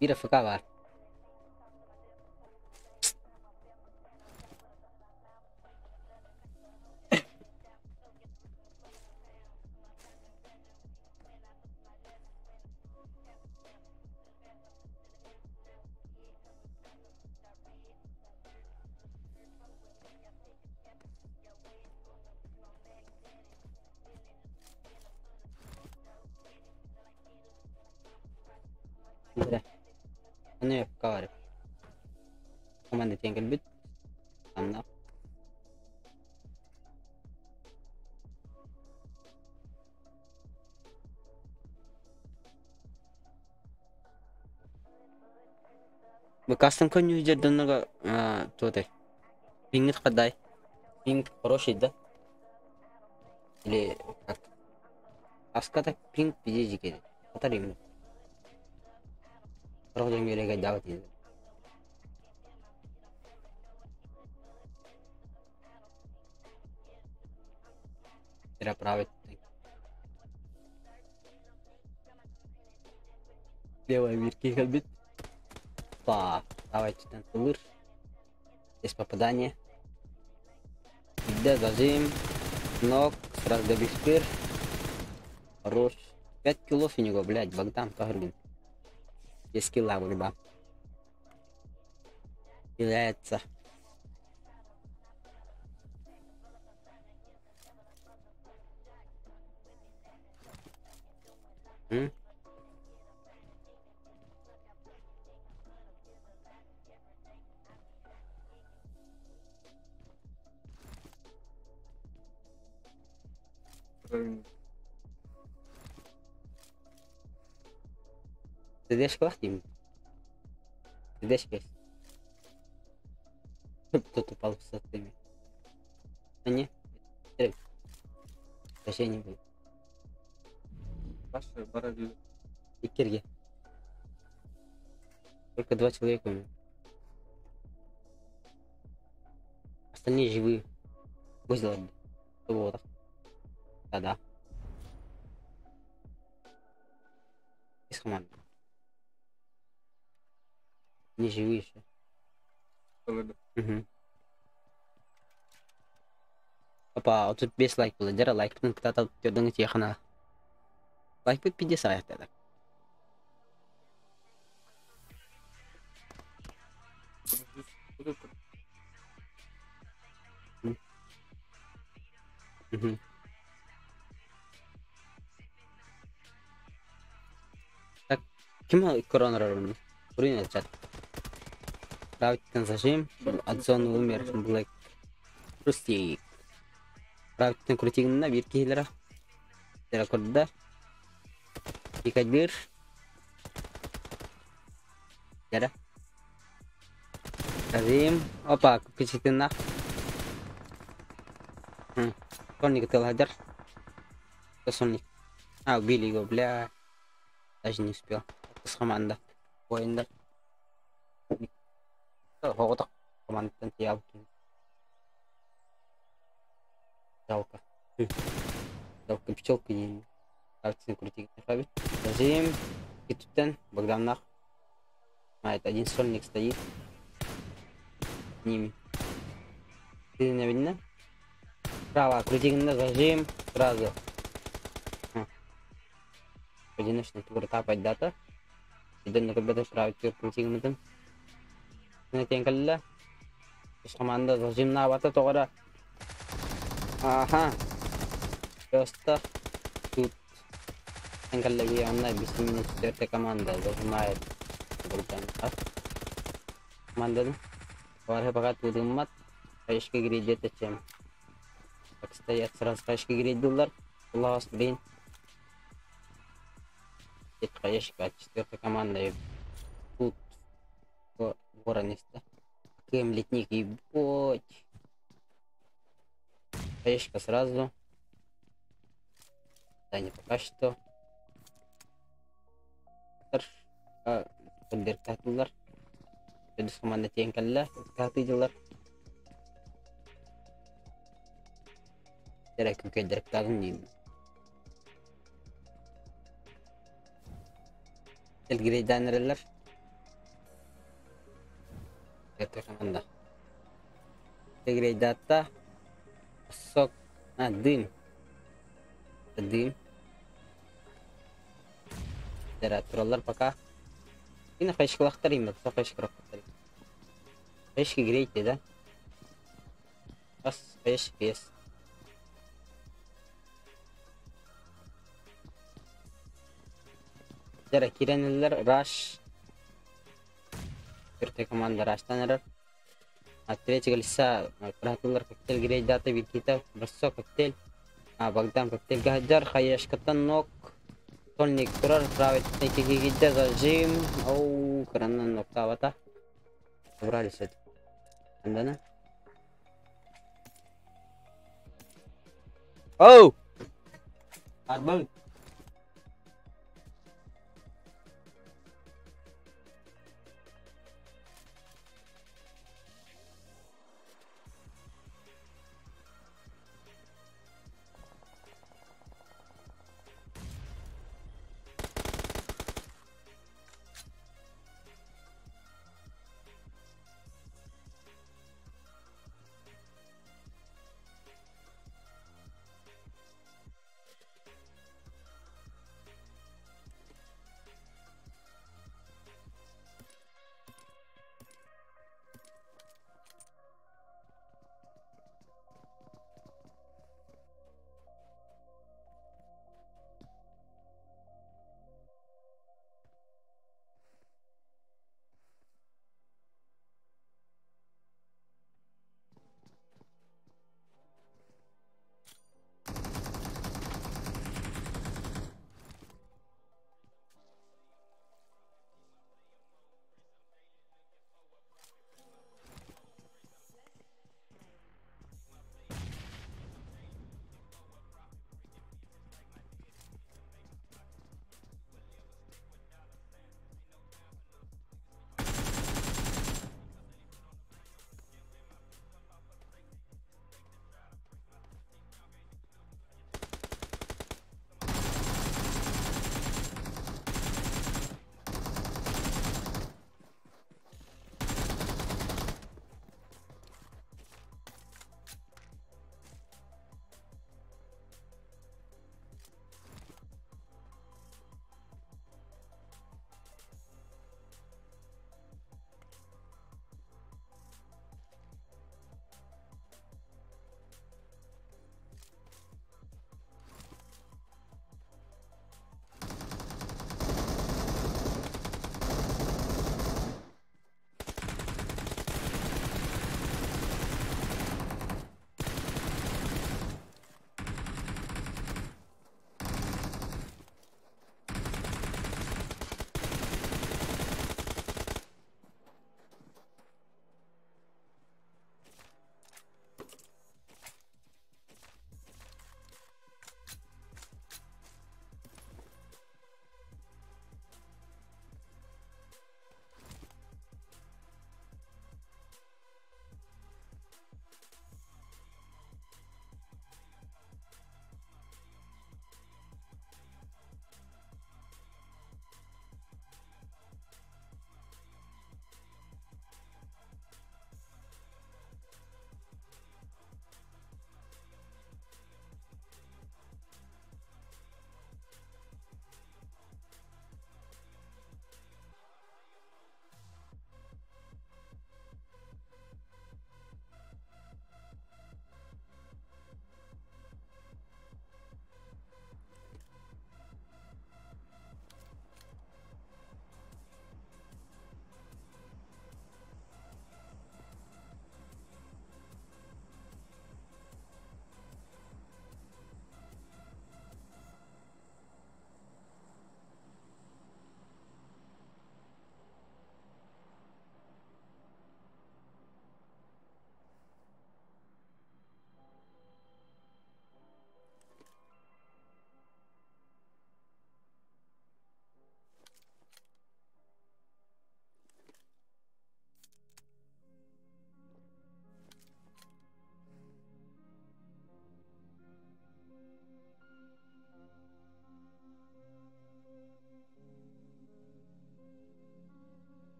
Bir AFK var. Udah. Ano ya kawar. Komanda tinggal bit. Anak. Бекастың күн жерденга тоте. Пингит кадай. Пинг хороший, да? Или как? Аската пинг пиджи кеди. Атарим. Рожден мереге дават еді. Переправить. Левая вирки хабит. Па, давайте танцур. Здесь попадание. Да, зажим. Ног, сразу добив спир. Хорош. 5 килов у него, блядь, Богдан Кагрин. 10 килла вроде. Является. Здесь классный. Здесь есть. Кто-то упал с отными. А не? Спасение будет. Паша, барабил. И Кирги. Только 2 человека у меня. Остальные живые. Возле вот. Да. Из команды. Не живые еще. Угу. Опа, вот тут без лайк было. Дера лайк, кто-то тёрдың техана. Лайк будет 50 тогда. Угу. Так, кем коронавирус? Принят чат. Правительный зажим, от зоны умер, Блэк. Рустик. Правительный крутик на вирки хиллера. Терракорда. Пикадбир. Яра. Азим. Опа, купичительно. Соник Телхадер. Кто Соник? А, убили его, бля. Даже не успел. С команда. Воинда. Вот команда явки. Жалко. Жалко пчелка не. Правительный крутик на хабе. Зажим. И тут Богдан нах. А, это один сольник стоит. С ними. Ты не видно? Право, крутик зажим. Сразу. Одиночный тур тапать дата. Идем на кабинет правительный крутик на там. Tinggal terus komanda zajim na wata to kada aha просто тут tinggal lagi ana bisa minute komanda zajimai bukan komanda варhe пока тут умат кайшка грейдет чем так стоят сразу кайшка грейдулар ласт блин это кайшка 4-я команда тут Воронista. Кем летник и ебать. Хаешка сразу. Да не пока что. Подберкатулар. Jadi команда теңкалла. Катыдылар. Терек көкедерктагын дейм. Телгрейданерлер. Это команда. Играй дата. Сок. Дым. Дым. Троллар пока. И на хайшкалахтар именно. Хайшки грейте, да? Bas FPS. Jara kirenler rush. Seperti команда rush'tan Встреча لسه براتولر коктейль грейдаты бит kita бросок коктейль. Богдан коктейль гаджар хаяш катан нок. Тольник турар правит neki гигида зажим. Оу, каранан ноктавата. Собрались это. Андана. Оу! Адбал.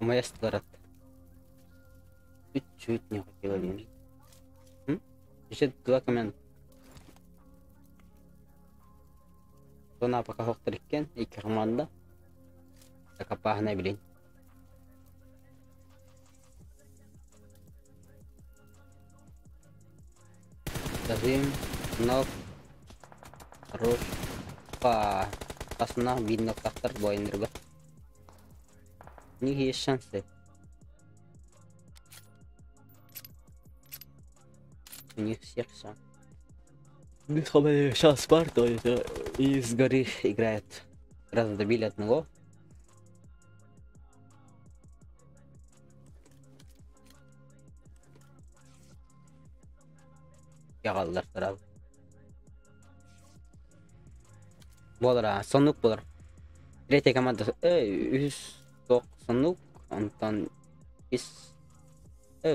Маэстро. Чуть-чуть не хватило денег. Еще 2 команд. Тона пока хохтыркен, 2 команда. Так апахнай блин. Зажим, нок, руш, па. Пасна видно картер бойнерга. У них есть шансы. У них всех шанс. Бесхабарный шанс Спарта и с горы играет. Раз добили одного. Ягалдар сразу. Болар, сонук болар. Третья команда сонук, антон из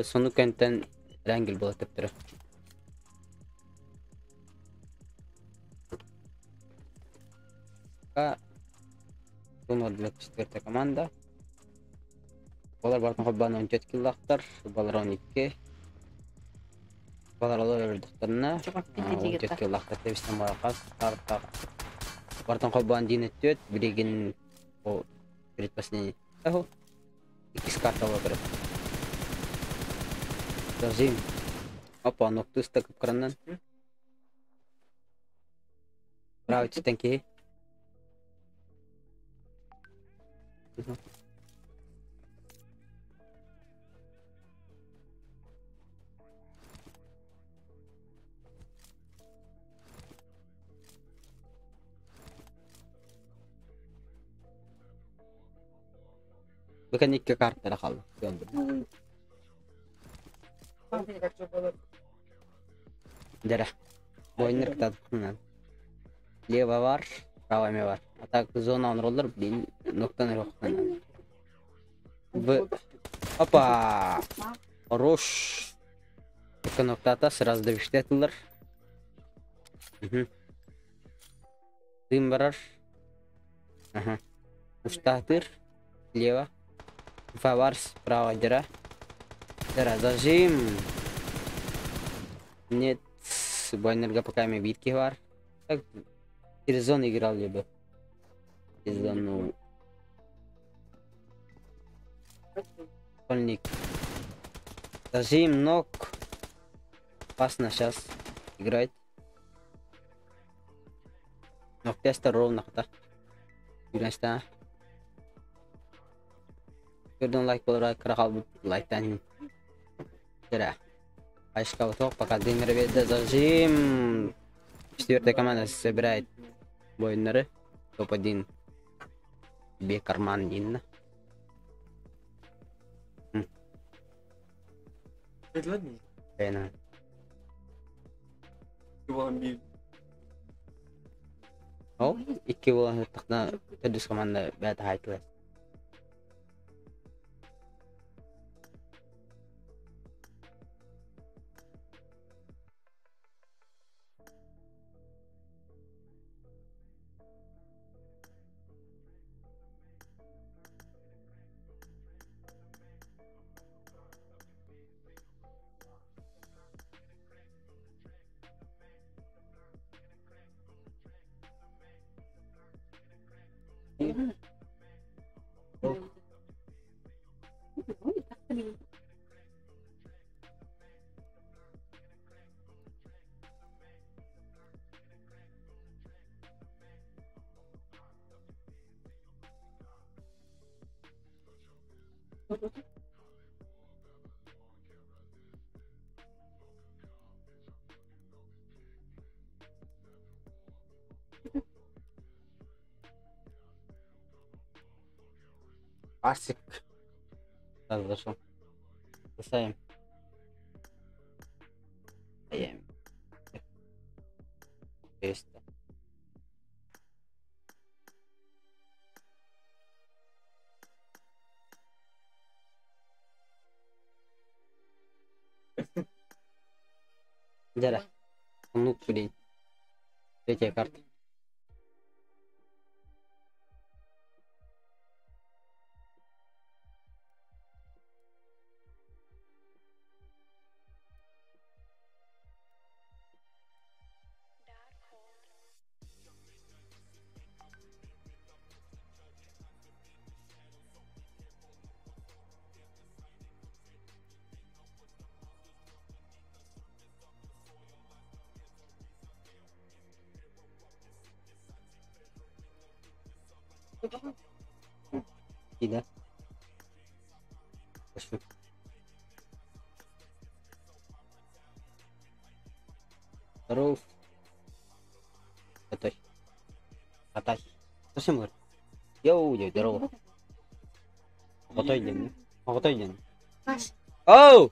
сонук антон рангел болот деп тур. Четвертая команда. Болар бартын хоббаны 14 киллактар, болар 12. Болар олордуктарына 14 киллактар тебистен баракас, тартак. Бартын хоббаны динеттет, билеген о предпоследний. Ахо. 2 карта болар. Зажим. Опа, ноктус такып крандан. Правый тенки. Bukan 2 kartlara kaldı. Gördüm. Дера. Бойнер кітапхынан. Лева бар, правами бар. Атак зона онроллар, блин, ноктаны жоқтан. Опа! Хорош! Екі ноктата сразу добиштетілдір. Дым барар. Уштатыр. Лева. Фаварс, право дера. Дера, зажим. Нет. Бойнерга пока мне битки бар. Так, через зону играл либо. Через зону. Польник. Зажим, ног. Опасно сейчас играть. Но теста ровно хата. Юрнашта. Көрден лайк болар, крахал лайктан. Дера. Айшка уток, пока дымер веде зажим. 4-я команда собирает бойнеры. Топ-1. Бе карман динна. Пена. О, 2 болан тақна төдіс команда бәді хайтылар. Асик. Так, зашел. Поставим. Есть. Дера. Ну, блин. 3-я карта. И да. Пошли. Здоров. Катай. Катай. Совсем говорю. Йоу, дядь, здорово. Катай дядь. Катай дядь. Оу!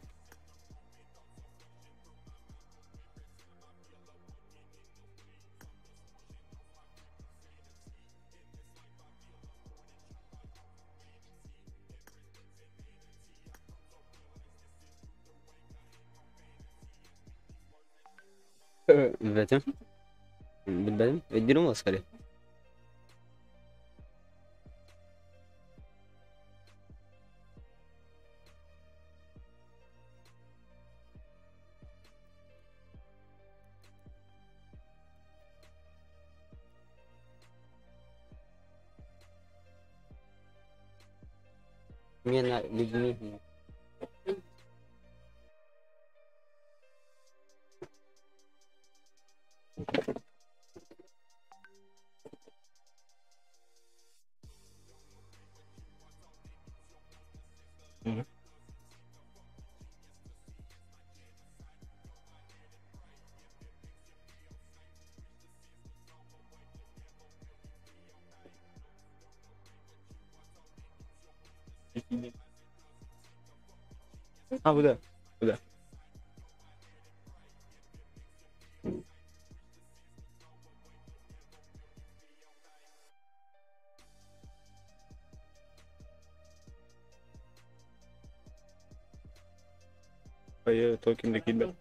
Bilmedim. Bilmedim. Ediyorum askeri. Мне людьми. А, куда? Куда? Are you talking to kid?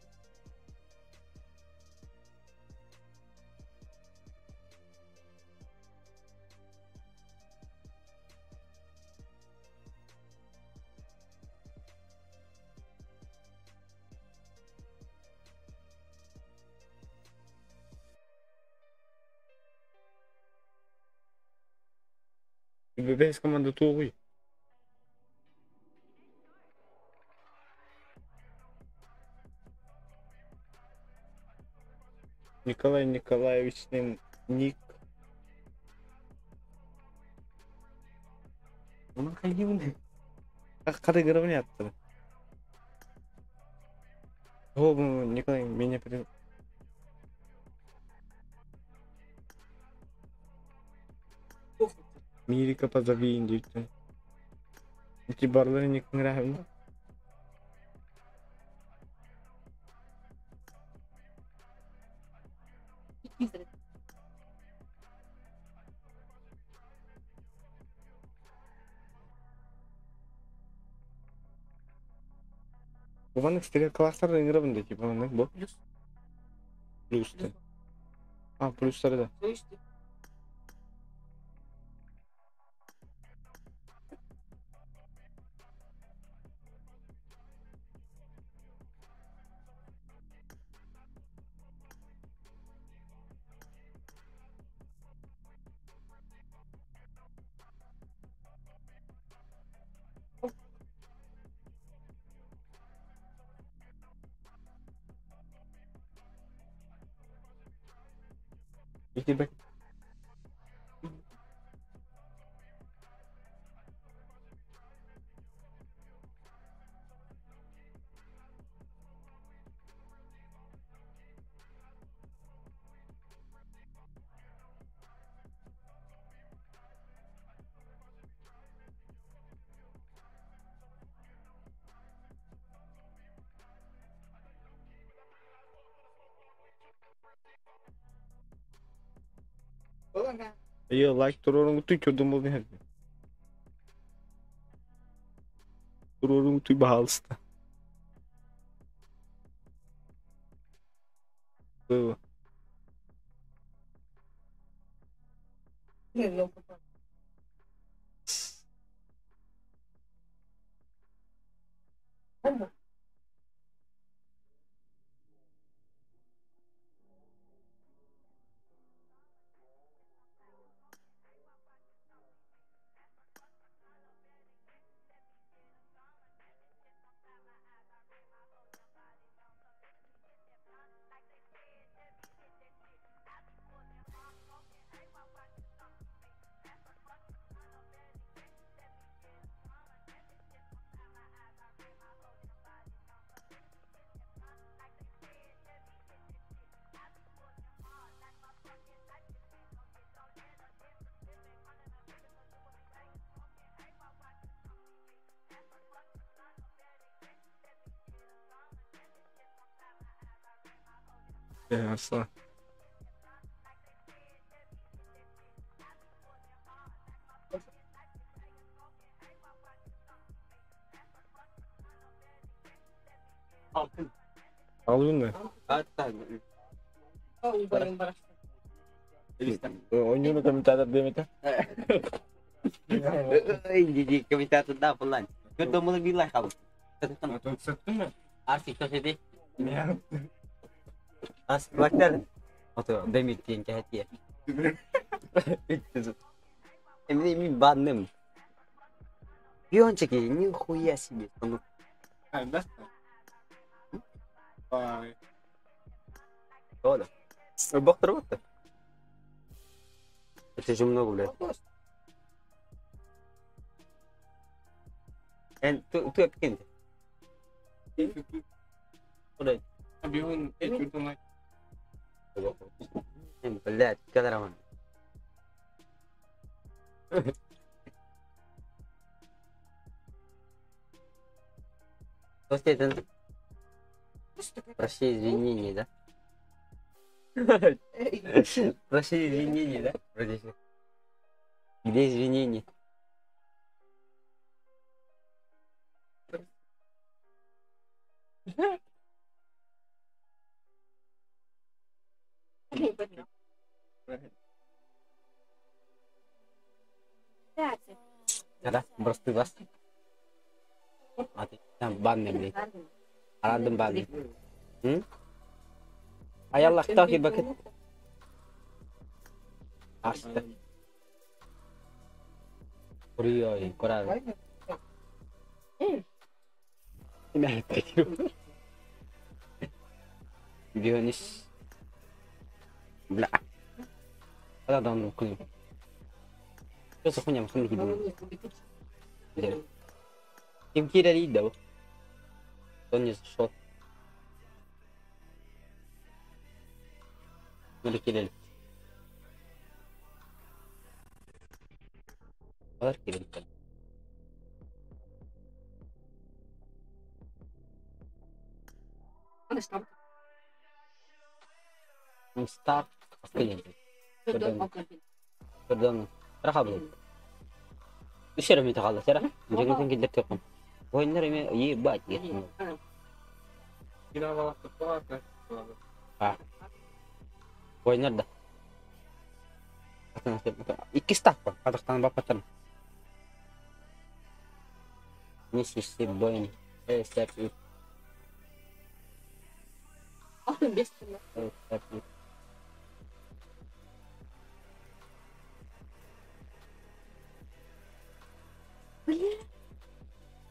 Без команды тугой. Николай Николаевич'nin ник. Onun kaybı ne? Кады гробни attı. О, Николай, меня при... Мирика позови индийцу. Эти барлары не нравятся. Buvanın stil klasları İngilizce tip onun bu. Plus. А, плюсları da. İki bek. Я лайк турорун ты чё думал не? Турорун ты бахалста. Было. Aslan. Aldın mı? Hatta. Oynuyorsun da minta demete. Jadi kami da falan. Ketemu lebih lah kamu. Sattın mı? Arsik sosedi. Ne yaptın? As bakter. Atau demit yang kayak dia. Ini bandım. Bir önceki ni huya себе. Да. Vay. Doğru. Baktır baktır. Это же много, блядь. Ты опкин. Куда? Abi onun etürdün. Блядь, кадрован. Просто это... Проси извинения, да? Проси извинения, да? Вроде всё. Где извинения? Ada, просто вас. Там банный, блядь. Арадым банный. Аяллахта кибакет. Аста. Курьёй, курар. Не такие. Бионис. Бля. Ada dong kuning. Terus aku nyampe di hidup. Tim kira di daw. Tonya shot. Mana kira? Or kira kan. Start. Apa ini? Perdón. Rahabu. Ишер ми тагала сера. Жеңген келдер текон. Ойындар эме е бат кетин. Yine balıklı falan. А. Ойындар да. Iki ставка. Казакстан бапаттан. Не сишси бойын. Сәп. Без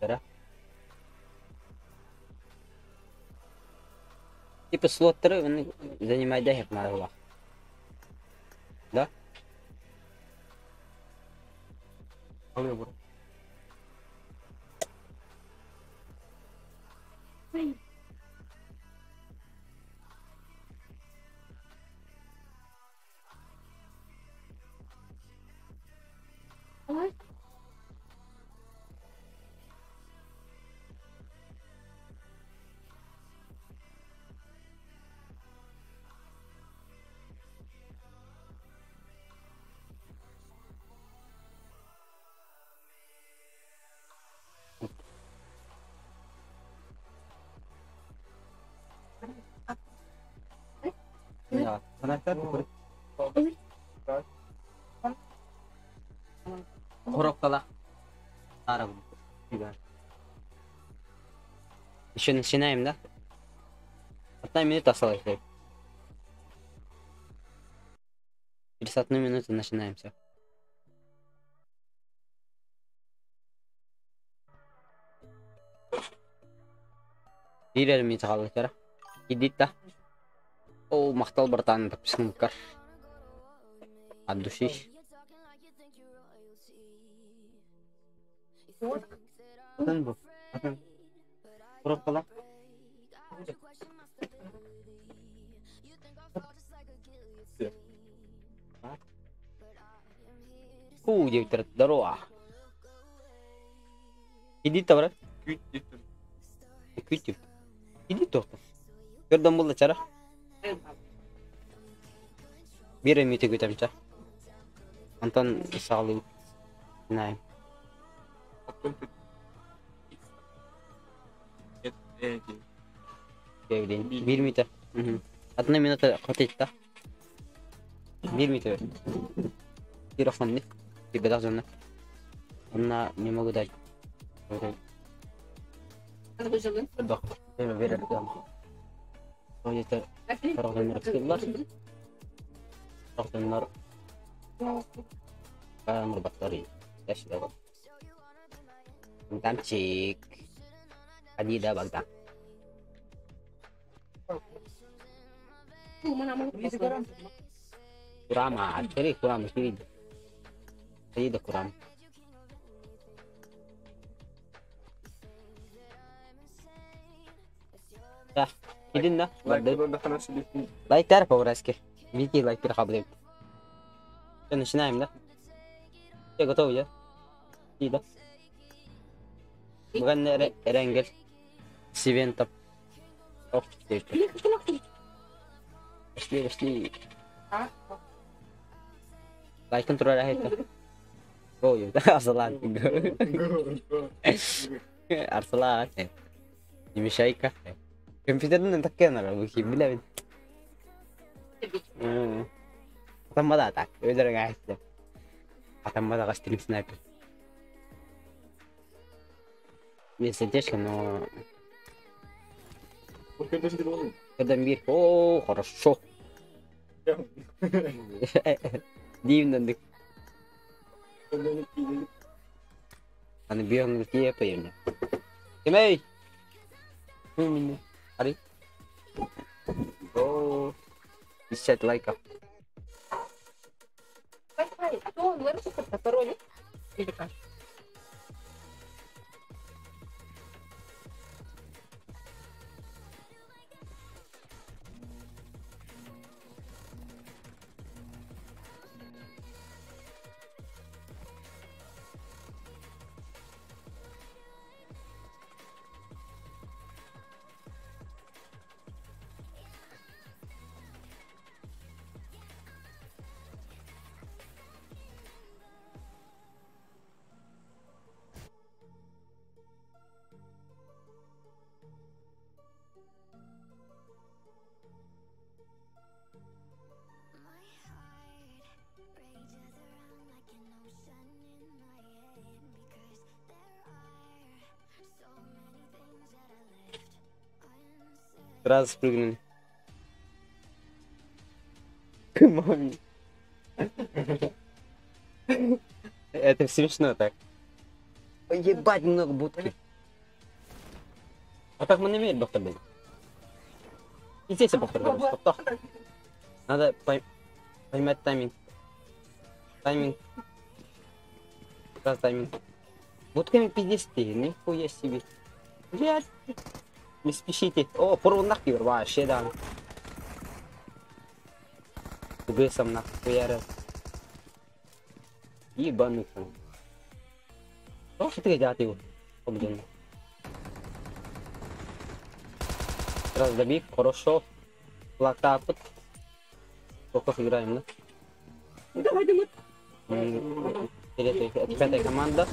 Сера. Типа слоттеры занимают дохер на рылах. Да? Alıyor bunu. Ya, sanatlar tukur. Коробкала. Араб. Еще начинаем, да? 1 минута осталась. Через 1 минуту начинаем все. Бирер ми тагалы кара. Идит да. О, мактал братан, подписан кар. От души. Атын бу. Атын. Коробкала. Девтер, здорово. Иди, товар. Иди, иди, только. Пердон был чара. Bir emite götürmüşler. Антон sağlığı. Ne? Sevdiğin. Bir mite. Одна минута хватит, да? Bir мите. Телефон не? Тебе даже на. Она не могу дать. Надо быть живым. Да. Я верю, да. Но это разные скиллы. Разные камеры батареи. Я сюда. Танчик. Adidas bagda. Mana mau sekarang? Kurama, cari kuram sini. Saya dah kuram. Dah, ini dah. Like تعرف أول راسك. بيجي like كده قبل. أنا إيش نايم ده؟ يا قطوي يا. كده. بغنى رانجل. سيفين طب. أوف كتير. بشتي. Like control هيك. Oh ya, Arslan. Arslan. Ini Shaika. Komputer nanti kena lah, bukan bila. Tambah dah tak, udah guys. Tambah dah kasih tim sniper. Если тяжко, но... Когда мир... О, хорошо. Дивно. Она бьёт тебе появня. Тимей! Ари. О, 50 лайков. А то он вырос как-то пароль. Или как? Сразу спрыгнули. Маме. Это смешно так. Ой, ебать, много будки. А как мы не умеем повторять? И здесь я повторяю. Надо поймать тайминг. Тайминг. Раз тайминг. Будками 50, нихуя себе. Блядь. Не спешите. О, порву нахер, вообще, да. Гысом нахуярил. Ебануться. Что ты делаешь его? Победил. Раз добив, хорошо. Плата тут. Сколько играем, да? Давай, давай. Это пятая команда.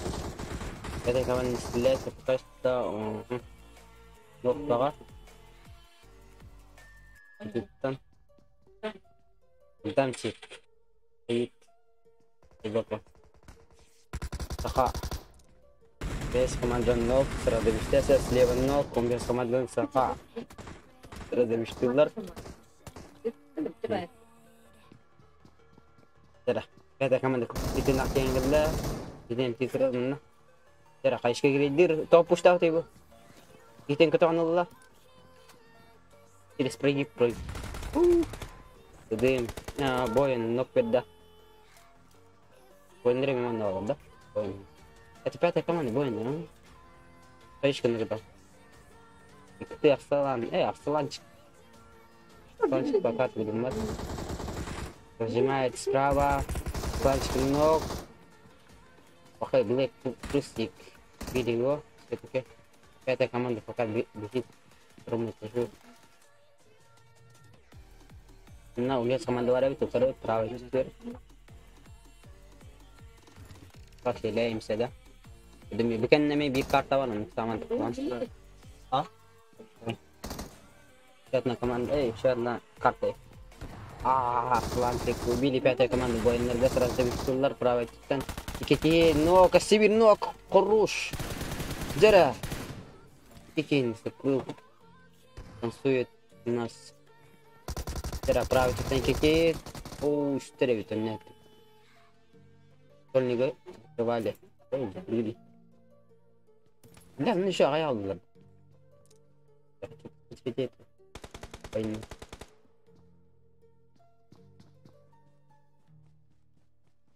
Пятая команда не стреляет, пока что... Нокtaға. Тамчик. Стоит. Глубоко. Саха. Весь команда ног. Сразу виштяся. Слева ног. Комбез команда Саха. Сразу виштылар. Тера. Пятая команда. Итин актенгелле. Итин тикрармына. Тера кайышка кирейдир. Топ пуштау тейбу. Итин кеткен алла. Через прыгни. Дым. Боин, ног перда. Боин время мандала, да? Боин. Это пятая команда, Боин, да? Кайышка нагадал. Ты Арсалан. Арсаланчик. Арсаланчик пока ты будем мать. Зажимает справа. Арсаланчик ног. Пока Блэк Крустик. Видел его. Все-таки. Пятая команда пока бежит. Ровно тяжело. На улице команда варивает, второй правый, четвертый. Стреляемся, да? Думаю, бекеннеме bir karta var mı? Tamam. А? Еще одна команда, еще одна карта. Атлантик убили, пятая команда. Боенерго сразу довели правый титан. Икети, ног, Сибирь, ног, хорош. Джера. Икети, закрыл. Танцует у нас. Джера, правый титан, Икети. Оу, 4 ведь он нет. Стольника открывали. Ой, закрыли. Бля, ну еще аял было. Пойми.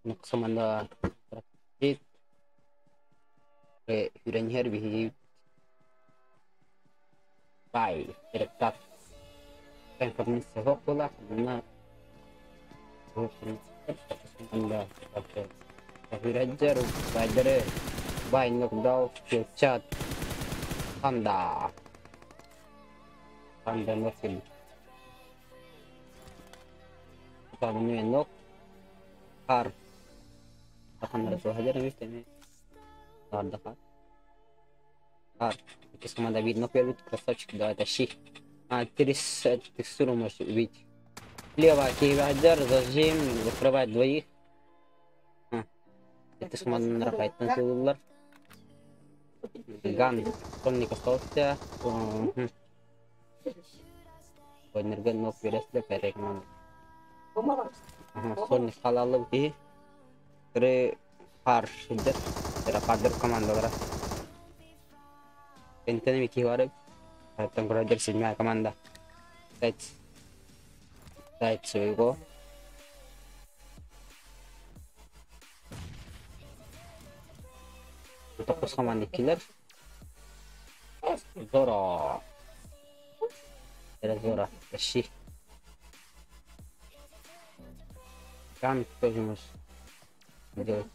Ну, команда практик. Юреньер бихи. Бай, перекат. Информация хокула на. Команда практик. Юреньер, байдере. Бай нокдаун, чат. Панда. Панда нокил. Панда нок. Хар. Akan rasul hajar nih tene. Дар. Хар. Из команда видно первый красавчик, да, это щи. 30 текстуру можешь увидеть. Лево Киеваджар, зажим, закрывает двоих. Это с команда нравится танцевал. Ган, Сонник остался. Энерген ног пересли перед командой. Сонник халалы и Пар шиддер. Era Padder команда была. Пентене Киеваре. Там Градер 7-я команда. Сайт своего. Untuk команды Киллер. Зора. Это Зора. Щи. Там тоже можешь делать.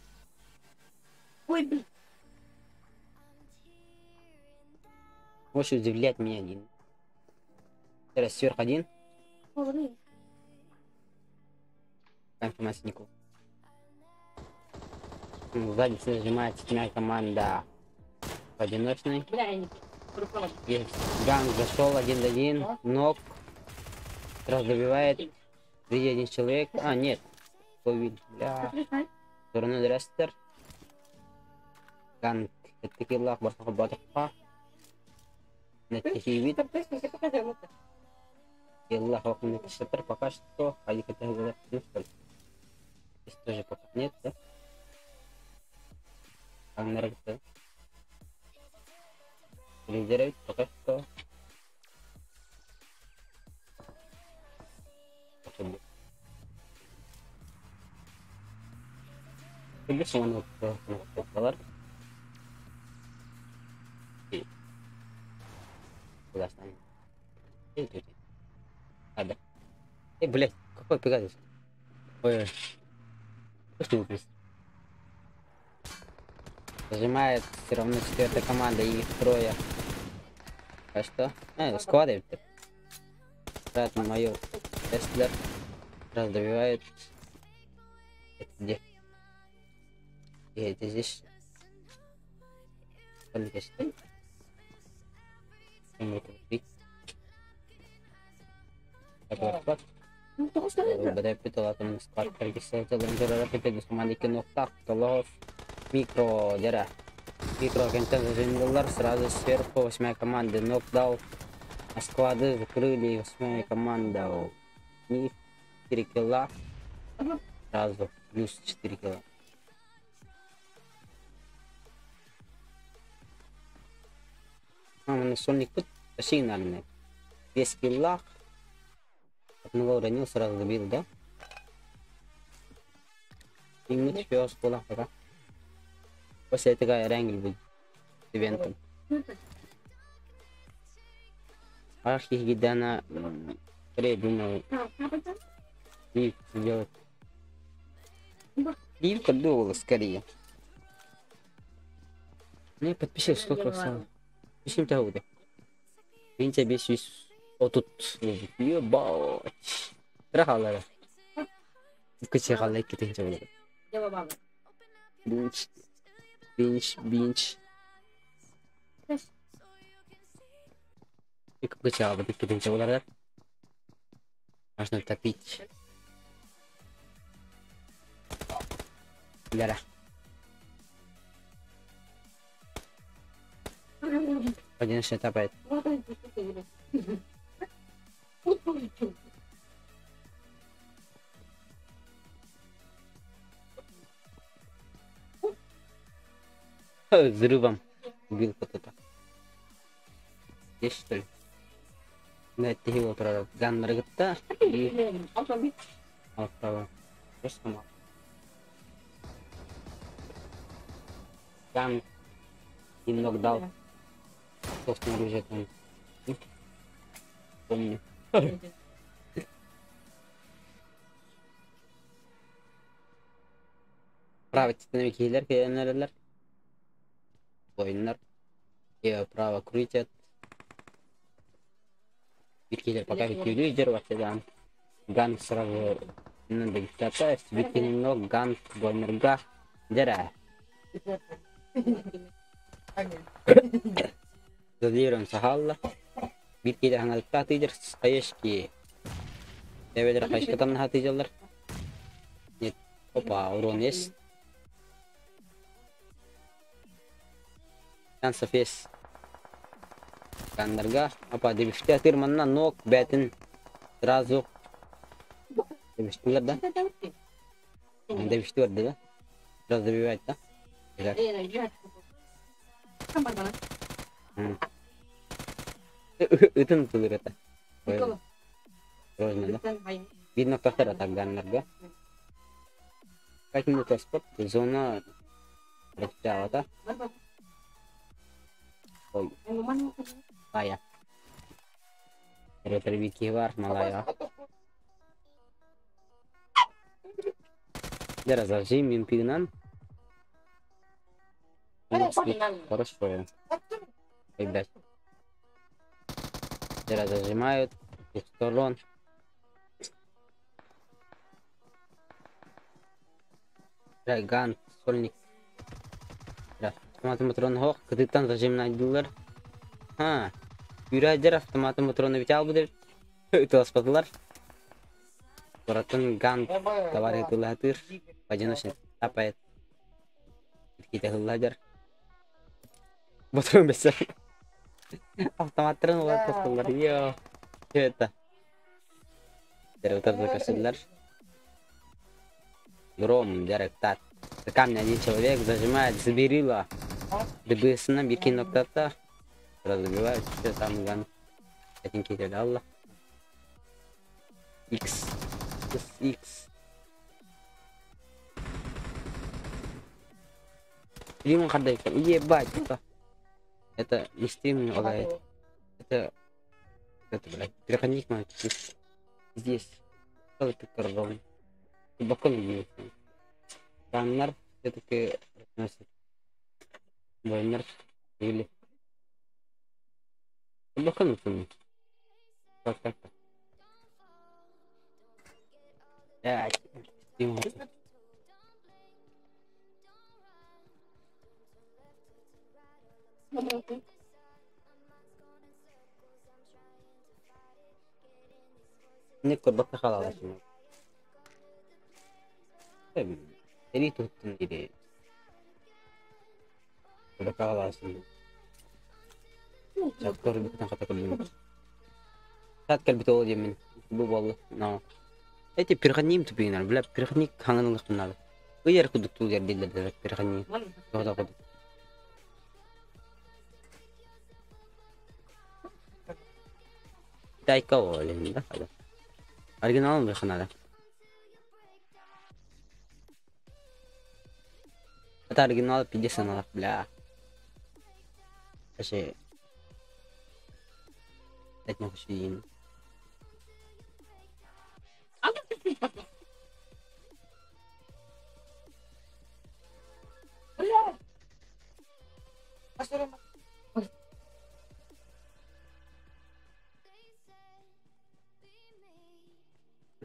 Ой, блин. Можешь удивлять меня один. Сейчас сверх один. Ой, Информатнику. Сзади зажимает 7-я команда. Одиночный. бля, я не пропала. Есть. Ганг зашел 1-1. Ног. Сразу добивает. Видит один человек. А, нет. Повид. Бля. Сторону Дрестер. Ганг. Это киллах. Барсаха батаха. Нетихивит. Киллах. Окна Шеттер пока что. Хади категория. Здесь тоже пока нет, да? Ганг. Лидеры пока что. Или он вот куда станет? Надо. Блять, какой пегадус? Ой, что ты зажимает все равно 4-я команда и их трое. А что? Складывает. Брат майор Теслер. Раз добивает. Это где? И это здесь. Только что. Ну, потому что это. بدأ بطولة سكواد كرجس تظل جرى ركبت بس كمان ديك النقطة طلعوا ميكرو جرى ميكرو كان تنزل $1 сразу сверху 8-я команда нокдаун. А склады закрыли 8-я команда. И 4 килла. Сразу плюс 4 килла. На Сонник тут почти нормально. 2 килла. Одного уронил, сразу добил, да? И мы теперь скоро пока. После этого рангель будет ивентом. Ах, их гидана придумал. И делать. Ивка думала скорее. Ну подпишись, что красава. Пишем того, да. Видите, обещаюсь. Вот тут ебать. Sıra kaldı. Kıçı kaldı iki tane çabuk. Cevap abi. Binç. Binç. И кыча алып кеткенче булар. Можно топить. Гара. Один еще топает. Взрывом убил кто-то. Есть что ли? Нетти его трогал. Ганнер гытта. И отправил. Просто мало. Ган немного дал. Собственно, бюджет он. Помню. Право титановик кейлер, кейленерлер. Oyunlar. Право крутят. Биркелер пока битюлю идер ватедан. Ган сразу надо гитата. Битки немного ган бойнерга. Дера. Задиром сахалла. Биркелер хангалта тидер. Скаешки. Деведер кайшкатан хатиджалар. Нет. Опа, урон есть. Шансов есть. Гандерга. Опа, дебиште атырманна ног бәтін сразу. Дебиштелер да? Дебиште да? Сразу добивает, да? Ütün tutulur это. Розно, да? Видно, кто второй так Гандерга. Как минут спорт, зона прочитала, да? Ой. Malaya. Terbiiki var Malaya. Дера зажим импигнан. Хорошо. Ребят. Дера зажимают. С сторон. Ган, сольник. Автомат матрон хох. Кыдыктан зажим найдылар. Ha. Yürager автоматы моторunu бите албыдыр. Өтө аспадылар. Баратын ган товар етулатыр. Пажиношин тапает. Ките хылладыр. Моторун бесе. Автоматтарын улар тостылар. Йо. Это. Деревтар закасылар. Гром, деректат. За камня один человек зажимает, заберила. ДБС-на бирки ноктата. Сразу забивают, все там ган. Этим кидали, алла. X. X. Лимон хардайка. Ебать, это не стримный лагает. Это, блядь, переходник мой. Здесь. Что ты кордон? Глубоко не Раннер все-таки носит. Войнер или глубоко как-то. Не корбакта халала şimdi. Seni tuttun gibi. Korbakta halala şimdi. Çatkor bir tane kata kalbim. Çatkor bir tane yemin. Bu vallahi. No. Эти переходним тупинар, бля, переходник ханганлык надо. Уер кудук тул yer дилер переходник. Тогда кудук. Тайка олен, да? Оригинал бы надо. Это оригинал 50 надо, бля. Вообще. Дать не хочу.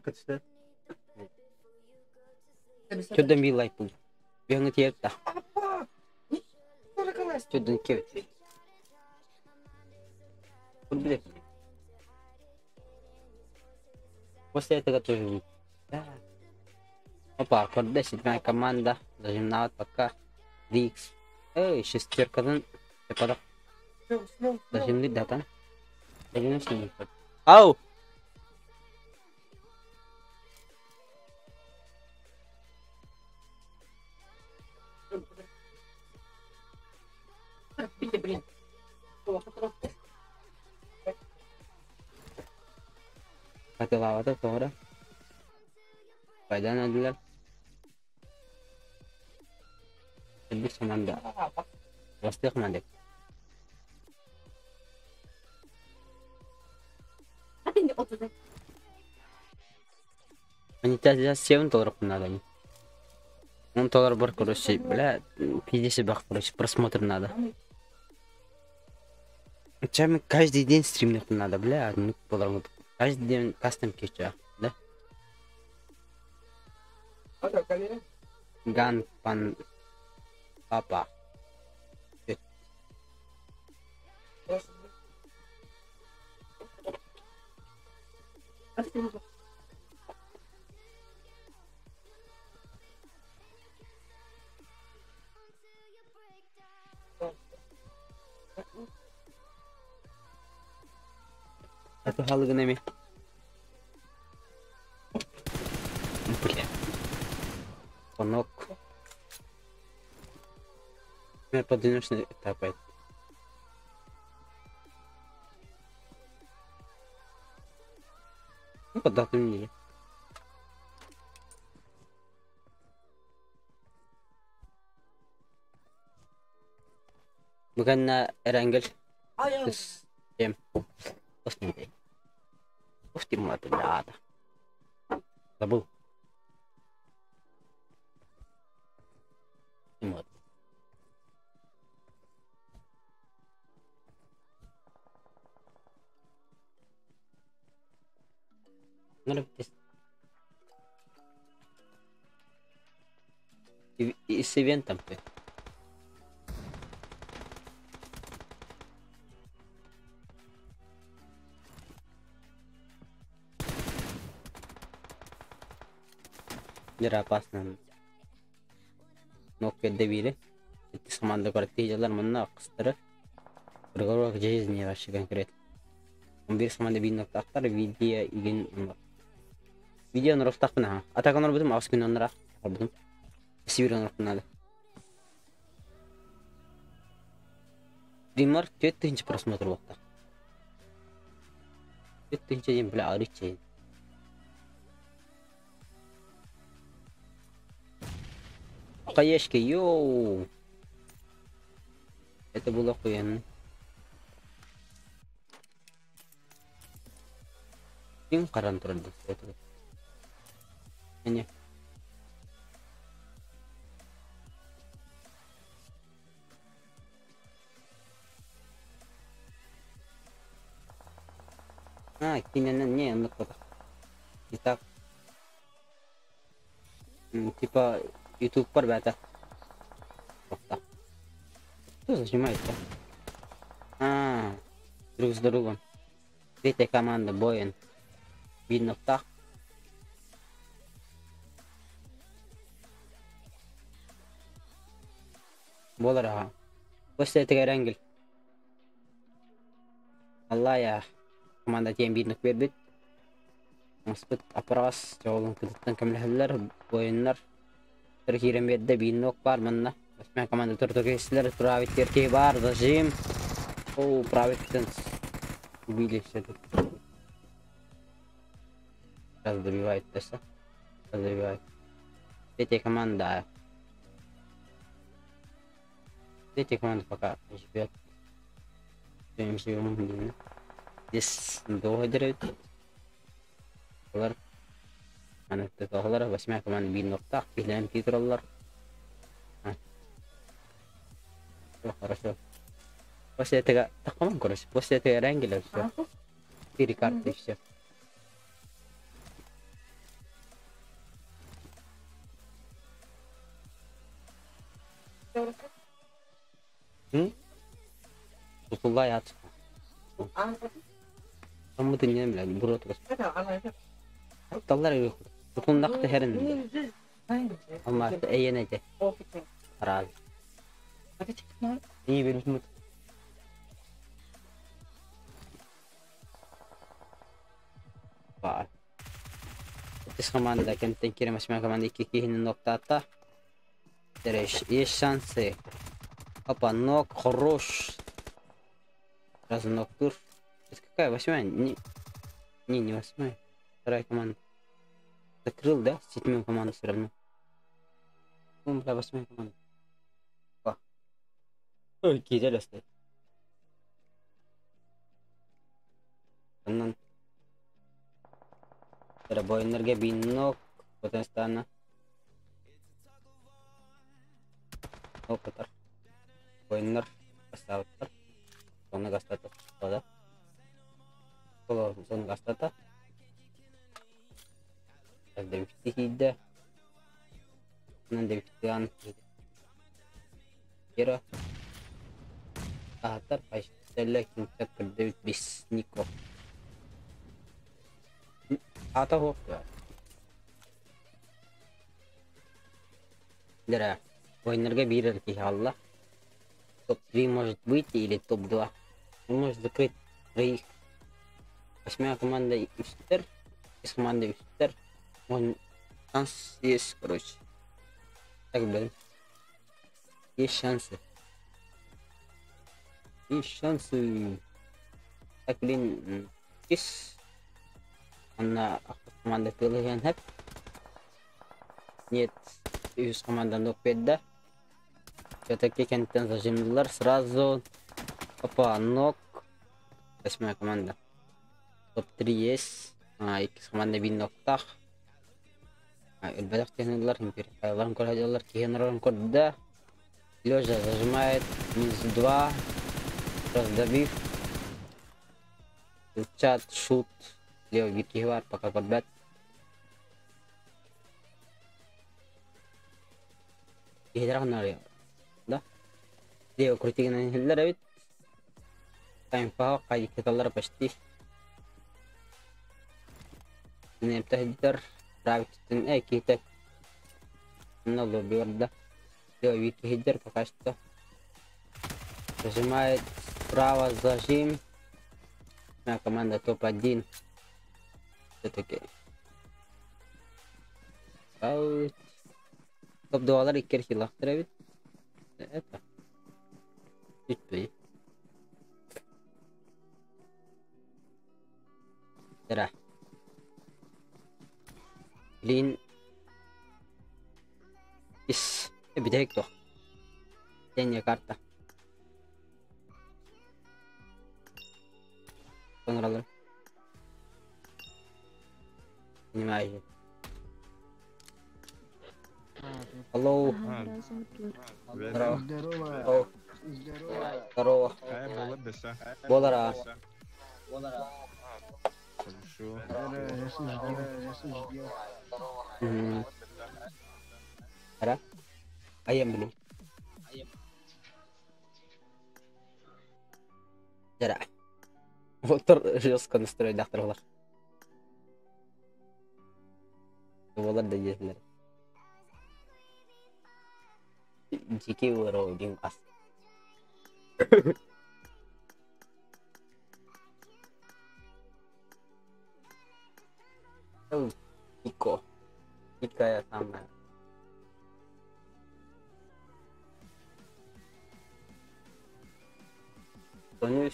Качты. Чөдөн бий лайк бұл. Бүйіңі тиеп та. Чөдөн кеп. Бұл білек. После этого тоже. Да. Опа, корда, 7-я команда. Зажимнават пока. Рикс. Эй, шестеркадан. Тепада. Зажимли датан. Зажимли с ним. Ау! Блин. Katılavadı sonra. Faydan ödüler. Bir zamanda. Bastık mandık. Hadi ne oturdu? Монетизация $7 надо. $10 бар, короче, бля, 50 бак, короче, просмотр надо. Чами каждый день стримных надо, бля, ну, $1. Каждый день кастом кича, да? Ган пан папа. Это халыгнами. Бля. Понок. Я подвинешься этап. Ну, куда ты мне? Bukan Erangel. Terus jam. Terus nanti. Pasti mau ada. Tabu. Imut. Ngelipis. Isi ventam tuh. जरा पास ना नौके देवीरे इतनी सामान तो करती है जल्द मन्ना अक्सर प्रकार का जहेज नहीं राशि कंक्रीट हम भी सामान दे बीन अक्सर वीडियो इगन वीडियो नरफ तक ना आता कौन रबुतम आवाज़ किन नरा रबुतम इसी भी नरफ ना ले ड्रीमर चेत इंच प्रश्न तो वक्त चेत इंच जिम पहले आरिच चाहिए Конечно, йоу. Это было охуенно. Им каран трудно. Не. Именно не, ну кто-то. Итак. Типа YouTube पर बैठा तो занимается друг с другом третья команда Боин видно так बोल रहा после этого Рангель Аллая команда тем видно квербит маспит опрос жолын кыдыттан кемлехлер Боиннар Terkirim bedde binok var manna. Basma команда туртугеслер правит терки бар зажим. О, правит тенс. Убили все тут. Сейчас добивает Теса. Добивает. Третья команда. Третья команда пока живет. Живем. Здесь долго дерет. أنا تظهر بسمع كمان بالنقطة في لام كتير الله хорошо после этого таком короче после этого рангеля все 4 карты и все Hı? Tutulay at. Kamu dinleyelim lan. Buru otur. Dallar yok. Tutulnak da herin. Ama eğlenece. Aral. İyi bir umut. Var. Из команды, кем танкируем 8 команды Кикихин нокта ата. Есть шансы. Опа, нок, хорош. Сразу нок тур. Это какая? 8-я? Не 8-я. Вторая команда. Закрыл, да? С 7 командой все равно. Ну, бля, 8-я команда. Опа. Ой, кизель оставь. Аннан. Бой энергия бинок. Потенциально. Опытар. Ойындар басталыптыр. Соны гастата да. Соны гастата. Девятый хидде. Нан девятый ан. Кира. Атар паштелле кинтеп девят бис нико. Ата хоп. Дера. Ойындарга бирер ки алла. Топ-3 может быть или топ-2. Он может закрыть троих. 8 команда Устер. Из команды Устер. Он шанс есть, короче. Так, блин. Есть шансы. Есть шансы. Так, блин. Есть. Она команда пилиган хэп. Нет. Из команда Нокпеда. Все-таки кентен зажимдылар сразу. Опа, нок. 8 команда. Топ-3 есть. Из команды Биноктах. Эльбадах технологлар, империаларн кодадалар, кихенрон кодда. Лёжа зажимает. -2. Раздавив. Чат, шут. Лео Викивар, пока кодбет. Кихедрах нари. Да? Лео крутиган хиллер авит. Тайм пау, кай кеталар почти. Нептахидер. Правительствен китек. Много бьорда. Лео Викихидер пока что. Зажимает справа зажим. Команда топ-1. Все-таки. Топ-2 икер хилахтер. Это. Чуть-чуть. Тера. Лин. Ис. Бидек то. Тенья карта. Понравилось. Понимаешь? Алло. Здорово. Здорово. Болара. Хорошо. Ара? Ayam beli. Jara. Motor жестко настроить дохтарлар. Болар да жерлер. Жеке өрөө ден ас. Iko. Ika ya sama. Soalnya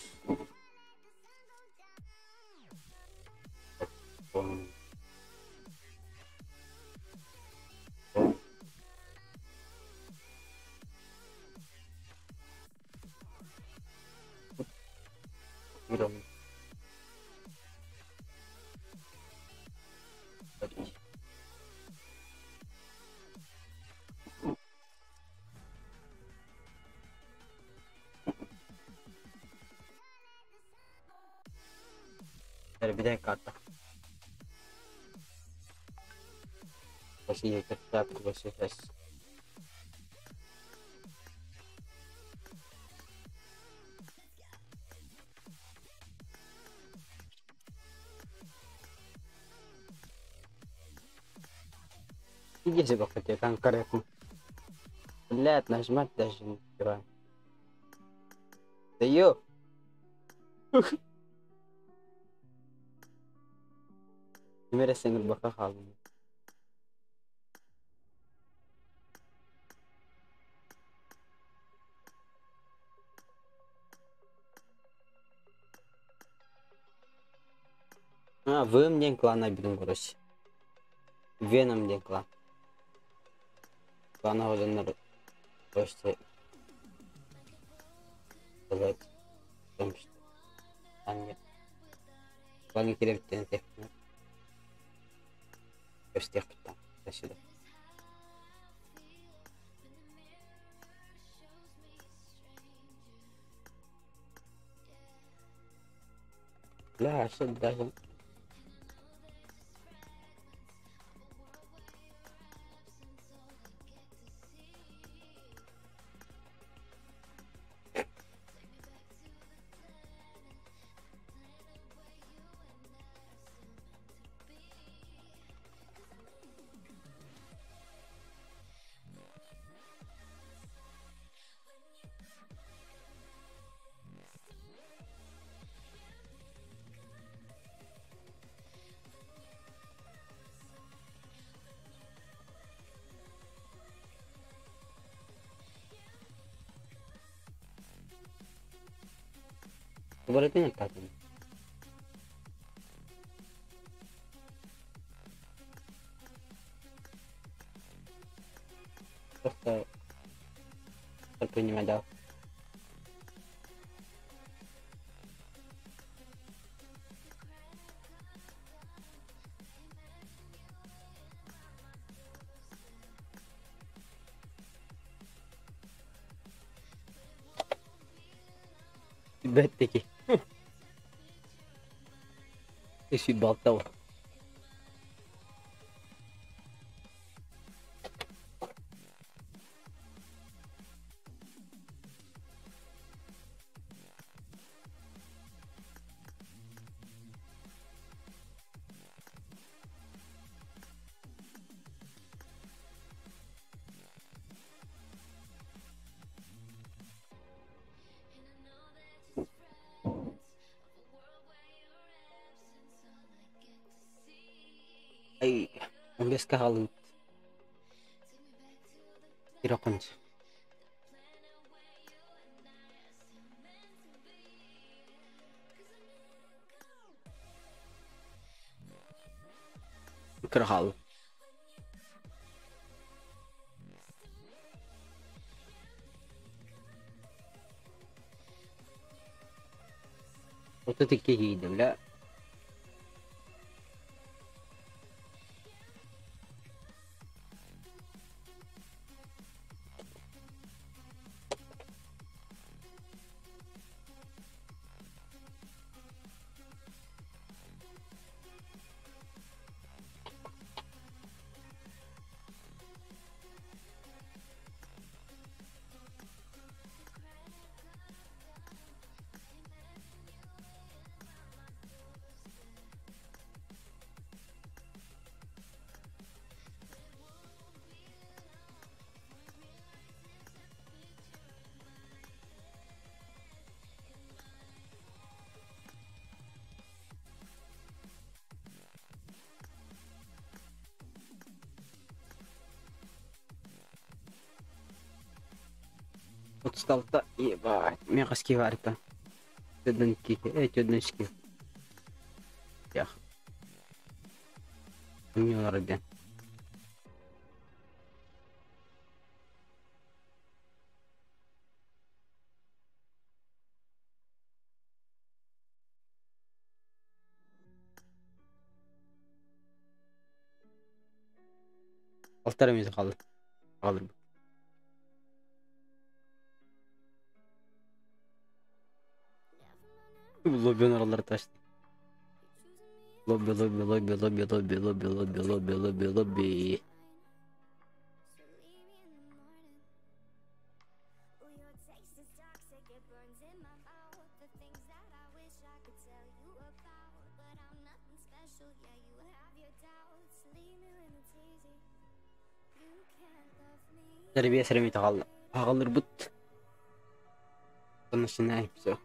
Terbitan kata. Masih tetap proses. Иди себе хотя конкретно. Блядь, нажимать даже не успеваю. Да ё! Теперь сингл баха халым. Вым ден клана бидин короче. Веном ден клан. Клана оданар просто сказать о том, что они клане кереметтен техник. Тех там до сюда. Бля, что даже говорит не так. Просто предпринимать, да. Опять-таки. Ты чуть болтал. Ай, он без кахалын. Иракунч. Крахал. Вот это кегиды, бля. Вот стал-то, ебать, мегаски варта. Тёдненки, тёдненчики. Ях. Не народе. Алтарымызды қалды. Қалдыр. Лобби аралар ташты. Лобби, лобби, лобби, лобби, лобби, лобби, лобби, лобби, лобби, лобби. Terbiye seremi takal. Ağılır but. Konuşun ne yapıyor?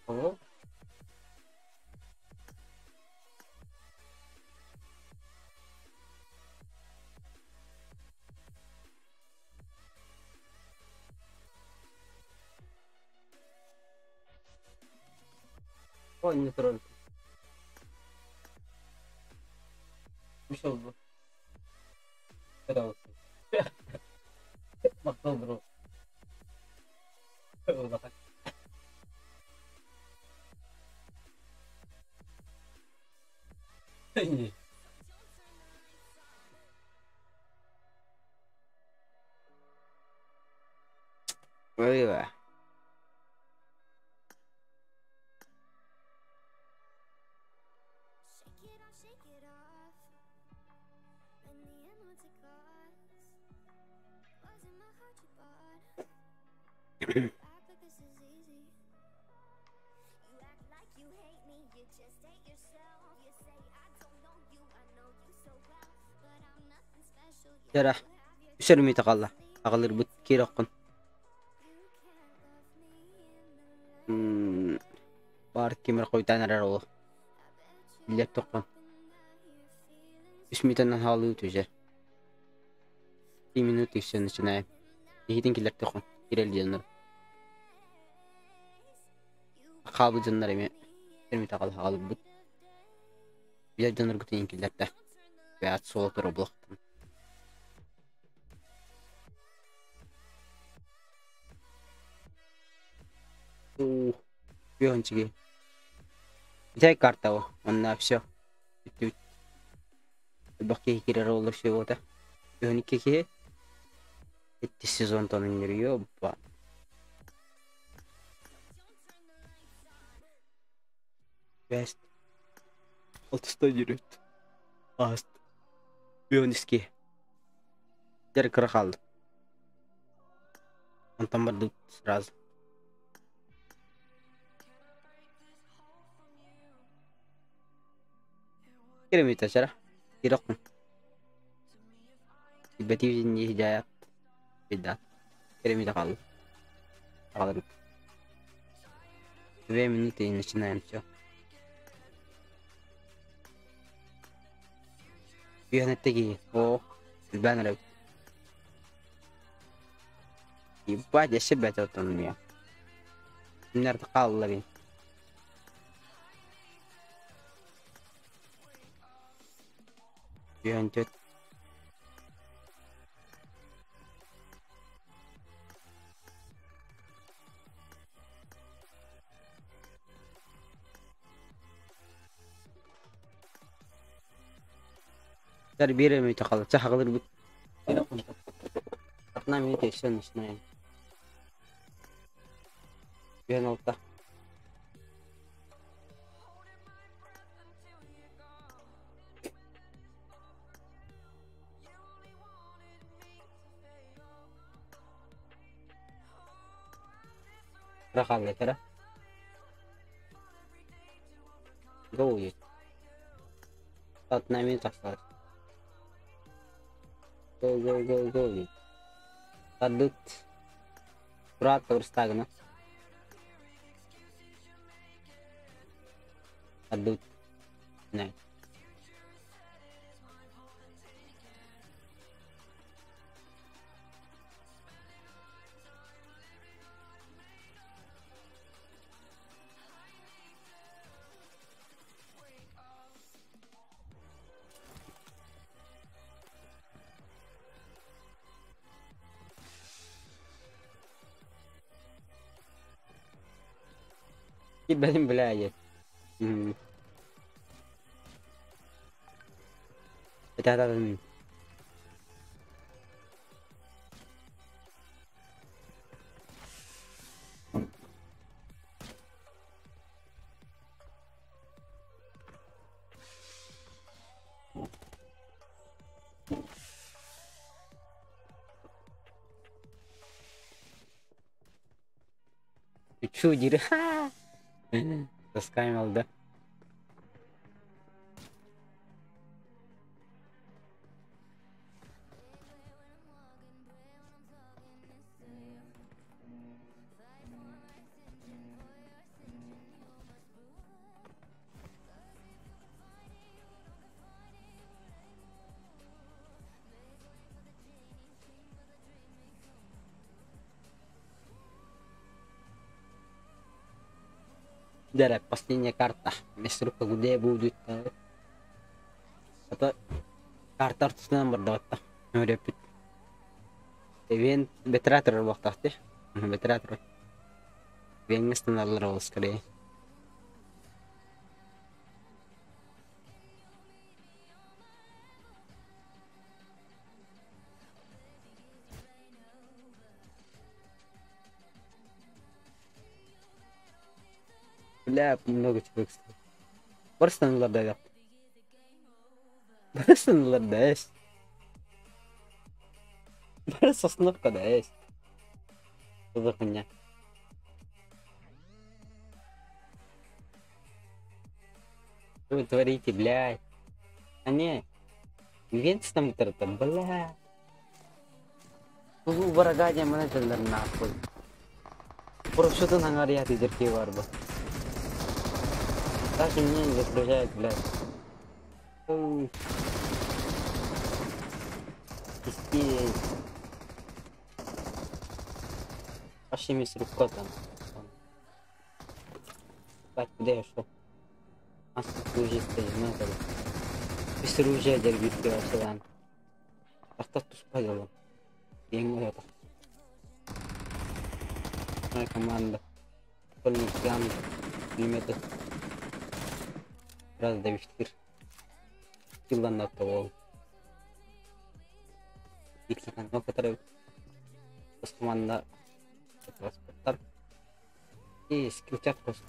Tamam. O ne troll? Bir şey oldu. Feda olsun. Bak ne olur o. O da. İyi. Öyle be. Yara. Seremi takal. Ağılır but kirokun. Var kimir koytan arar o. Bilek tokun. Ismiten halı tüje. 1 minut işin içine. Yiğidin kiler tokun. Girel canlar. Kabı canlar emi. Seremi takal ağılır but. Bir canlar gutun kiler de. Ve at soğuk robloktan. Biyonçigi. Bir tek kartta o. Onunla все. Bitti. Bakki kirer olur şey o da. Biyonik ki. Etti sezon tonun giriyor. Ba. Best. 30'da yürüt. Ast. Biyoniski. Dari kırık aldı. Ondan berdut sırası. Kiremita cara. Kirok. Tiba-tiba ini hidayat. Beda. Kiremita kaldı. Kaldı. 2 минуты и начинаем все. Бионеттеги. О, баннер. Ебать, я себя тут он меня. Меня артакал ловит. Бионтет. Terbiye mi takal? Çakılır bu. Atna mi teşen işine. Bir nokta. Rakal letra. Go ye. Atna mi takal. Go. Adut. Berat terus tagna. Adut. Nah. Benim belajar. Betul. Шу дири. Таскаем алды. Дарья, последняя карта. Месрука где будет? Это карта артистынан бардаватта. Өрепит. Вен бетратор вақтақты. Бетратор. Венгістен алыр ол скорее. Бля, много человек стоит. Барстанларда да. Барстанларда есть. Барс остановка да есть. Что за хуйня? Что вы творите, блядь? А не. Венц там это, бля. Угу, варагадия менеджер нахуй. Просто что-то на горе дырки варба. Даже меня не загружает, блядь. Пиздец. Вообще мне с рукой там. Бать, куда я шел? А с оружием стоит, ну это. Без оружия дербит вообще, ладно. А кто тут спалил? Я не это. Моя команда. Полный план. Пулеметы. Раз давишь. Килла на того. Иксакан, но который с команда транспортер и скилчат просто.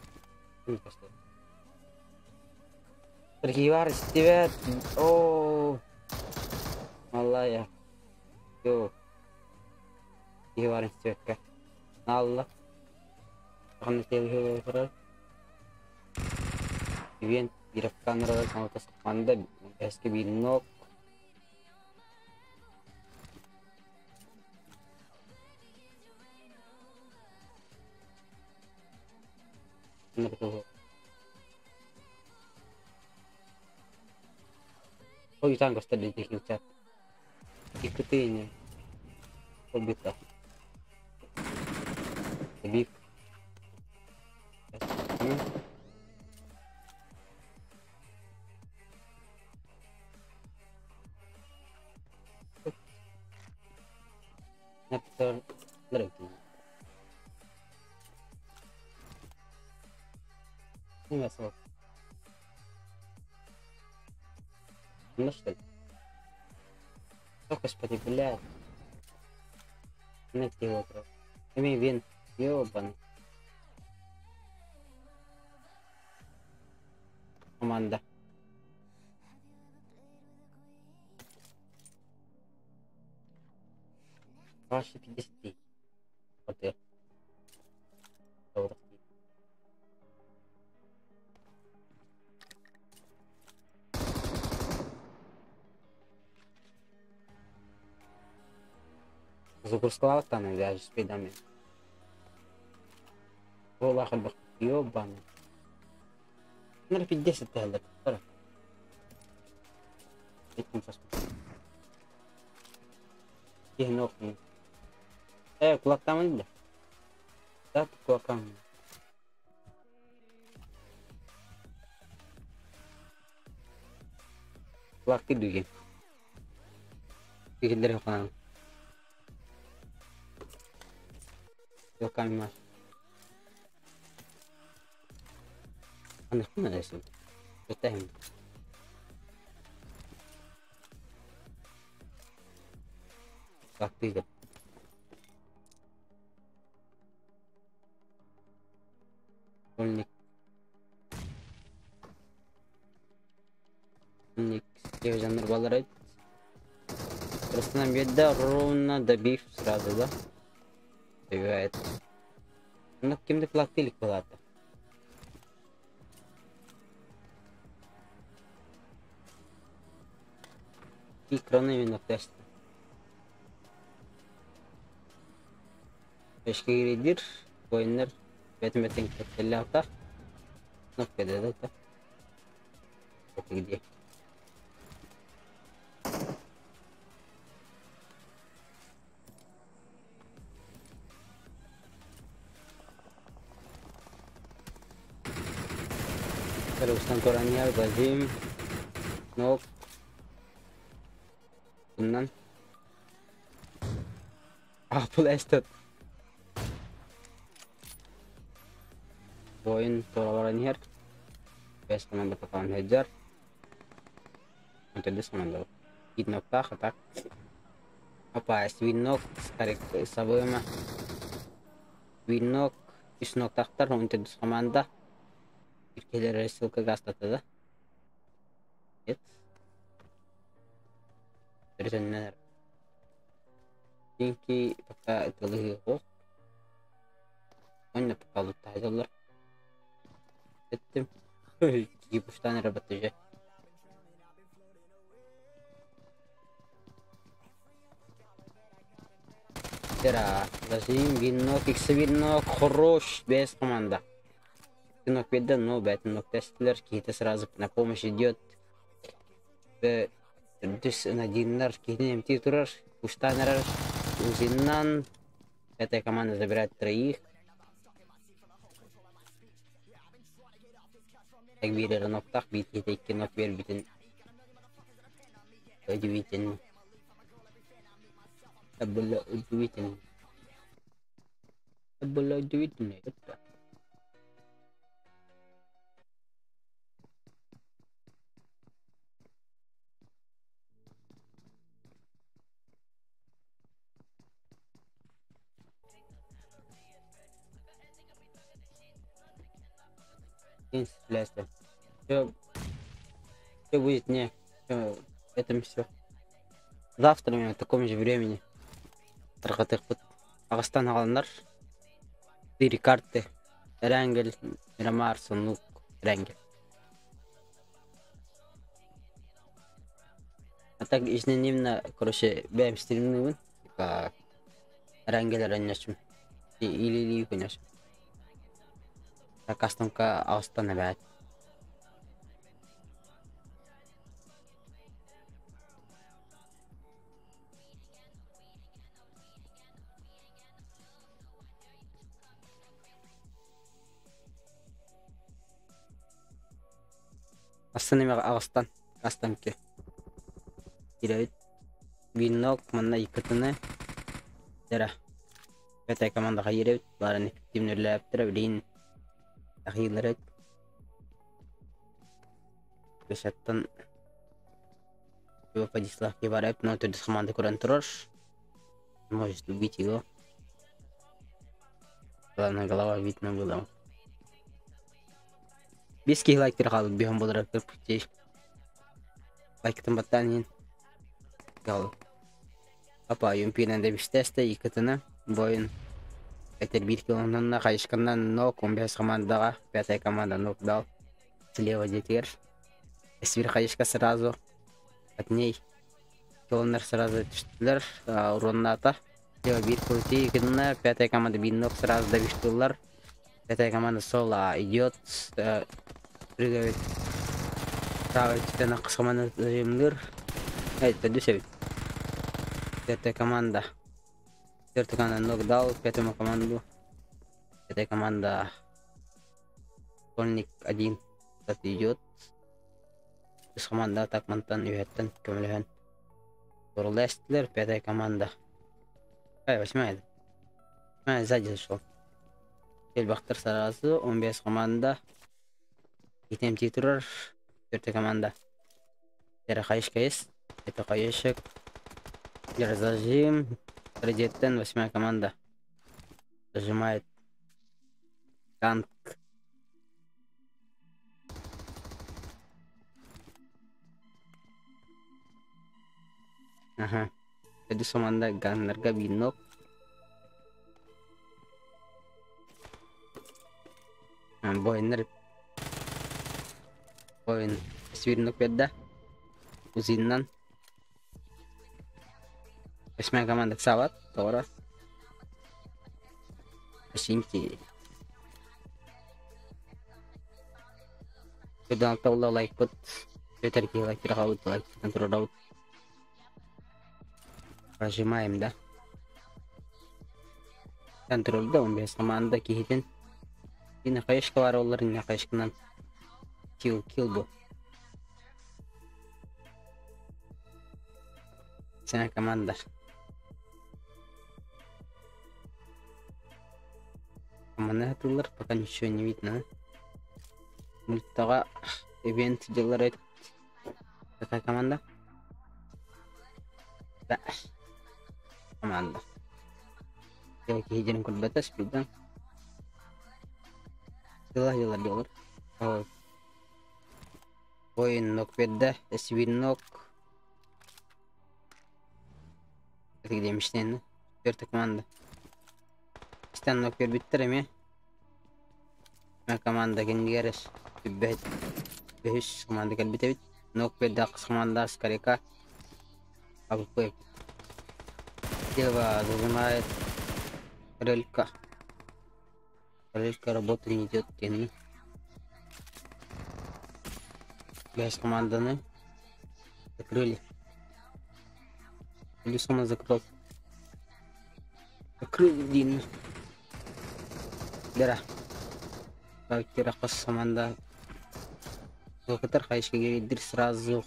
Перегибар стивет. О, малая. Йо. Перегибар стивет. Алла. Kan TV horror. Event direkkan horror sama tas manda SK binok. Bener tuh. Oh, kita nggak tadi di chat. Ikutin ya. Oh, beta. Lebih Nectar lagi. Ini masuk. Ну что? Только господи, блядь. Найти его просто. Имей вин. Ёбан. Команда. Ваши 50. Вот я. Загрузка там даже с педами. والله خلبك يوبان. نرى في 10 تهلك ترى. يكون فاسد. فيه نوع من. كلك تعمل ده. لا تكوا كم. كلك تدوي. يقدر يقنع. يو كم ما. أنا ما أسمع. بتهم. Как Ник. Все жанр баларайт. Просто нам беда ровно добив сразу, да? Добивает. Ну, кемді платтылық болады. И кроны именно тест. Eşke giredir. Oyunlar betmetin keteli hafta. Noktada da. Oke gidiyor. Teruskan Korannya Bazim. Nok. Bundan. Apple Estate. Oyun torawaran her. Best teman bertahan hajar. Untuk semangat. Kita nokta kata. Apa Winok tarik sabema. Winok isnok taktar untuk semangat. Ülkeler arası gazetada da. Evet. Terusnya. Çünkü paka italığı yok. Oyna pakalı tahayalar. Ettim. Gipuştan rabatıcı. Тера, Лазим, винок, икс-винок, хорош, без команда. Винок беда, но бэтнок тестлер, какие-то сразу на помощь идет. Дюс на динар, какие-то титулер, уштанер, узинан. Эта команда забирает троих. Так бирер ноктах, бит какие-то нок бер битен. Удивительно. Было удивительно. Было удивительно. Это. Инсталляция. Все будет не. Это все. Завтра в таком же времени. Тарқатық бұд. Ағыстан аландар. Дири карты. Рәңгіл. Мирамар, Сонук. Рәңгіл. А так, изінен именно, короче, бәйім стримнігін. Рәңгіл рәңгіл. Или көняшым. Так, астымқа ағыстан әбәт. Астан ағыстан. Астан ке. Ирәйт. Виннок, манна икітіні. Дәрі. Бәтай командаға ерәйт. Барын эффективнерлі әптірі білейін. Ағилар әйт. Бешаттан. Его подиславки бар әйт. Но түрдіс команды көрін тұрыр. Может убить его. Главное, голова видно было. Беске лайктер қалып бейхам болар әптір пүктей. Лайктың баттан ең. Қалып. Апа, юмпинен де біштесті, екітіні. Бойын. Этер 1 километрна қайышқаннан нок, 15 командаға. 5 команда нок дал. Слева детер. Эсвир қайышқа сразу. От ней. Километр сразу түштілер. Уронната. Слева 1 крути, екітіні. 5 команда 1 нок сразу давиштілер. 5 команда сола идет. Прыгает. Ставить на команда зажимлер. Это дюсевит. 4 команда. 4 команда нокдал. 5 команду. 5 команда. Школьник 1. Кстати, идет. С команда так монтан и это кемлен. Торлестлер. 5 команда. 8. 8 сзади зашел. Бахтар сразу. 15 команда. Итем титулер. 4 команда. Тера Хаишка есть. Это Хаишек. Зажим. Предетен 8 команда. Зажимает. Танк. Ага. Jadi команда Ганнерга Бинок. Воин, воин свирнук бедда. Узиннан. Восьмая команда Ксават, Тора. Пашинки. Kedua Allah like put Twitter kita kira kau like контроль раут. Прожимаем, да? Контроль да, он без команда кихитин. И на каешка var олар, на каешканан kill bu. Сена команда. Команда атылар, пока ничего не видно. Мультага ивент делает. Какая команда? Да. Команда. Я хиден код бета спида. Делар. Oh. Воин нок беда, свинок. Это где мечтен? Четвертая команда. Стан нок биттер ما команда генгерес бит беш команда калбитебит нок бедакс команда скарика абпой дева занимает релька работа не идет тени беш команданы закрыли или сама закрыл закрыли дин дера кira qas команда доктор хайшке идир сразу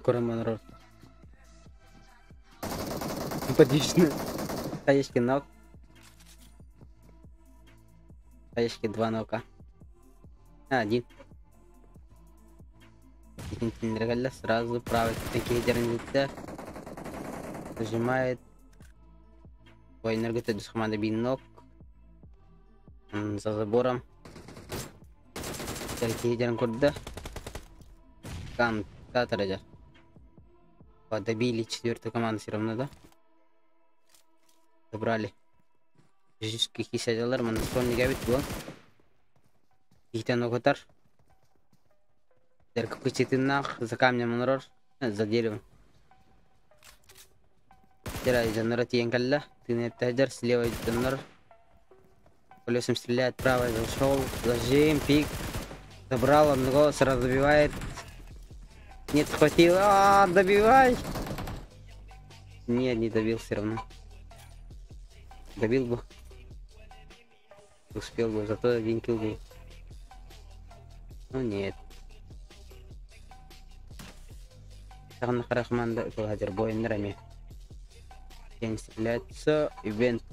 короманро подично хайшке нок хайшке 2 нока один Тинтиндрагала сразу правый такие дернится нажимает воин ргт с команда бинок за забором. Такие jarang куда кантатор aja. Добили четвертую команду все равно, да? Забрали. Жишки хисадалар, манастон не габит был. Ихтан оготар. Дерка пуститыннах за камнем манрор, за деревом. Дера из анора тиенкалла, ты не тайдер, слева из анора. Колесом стреляет, правый зашел, зажим, пик, забрал одного, сразу добивает. Нет, хватило, добивай! Нет, не добил все равно. Добил бы. Успел бы, зато один килл был. Ну нет. Сахна Харахманда, это лазер бой нрами. Тень стреляется, ивент.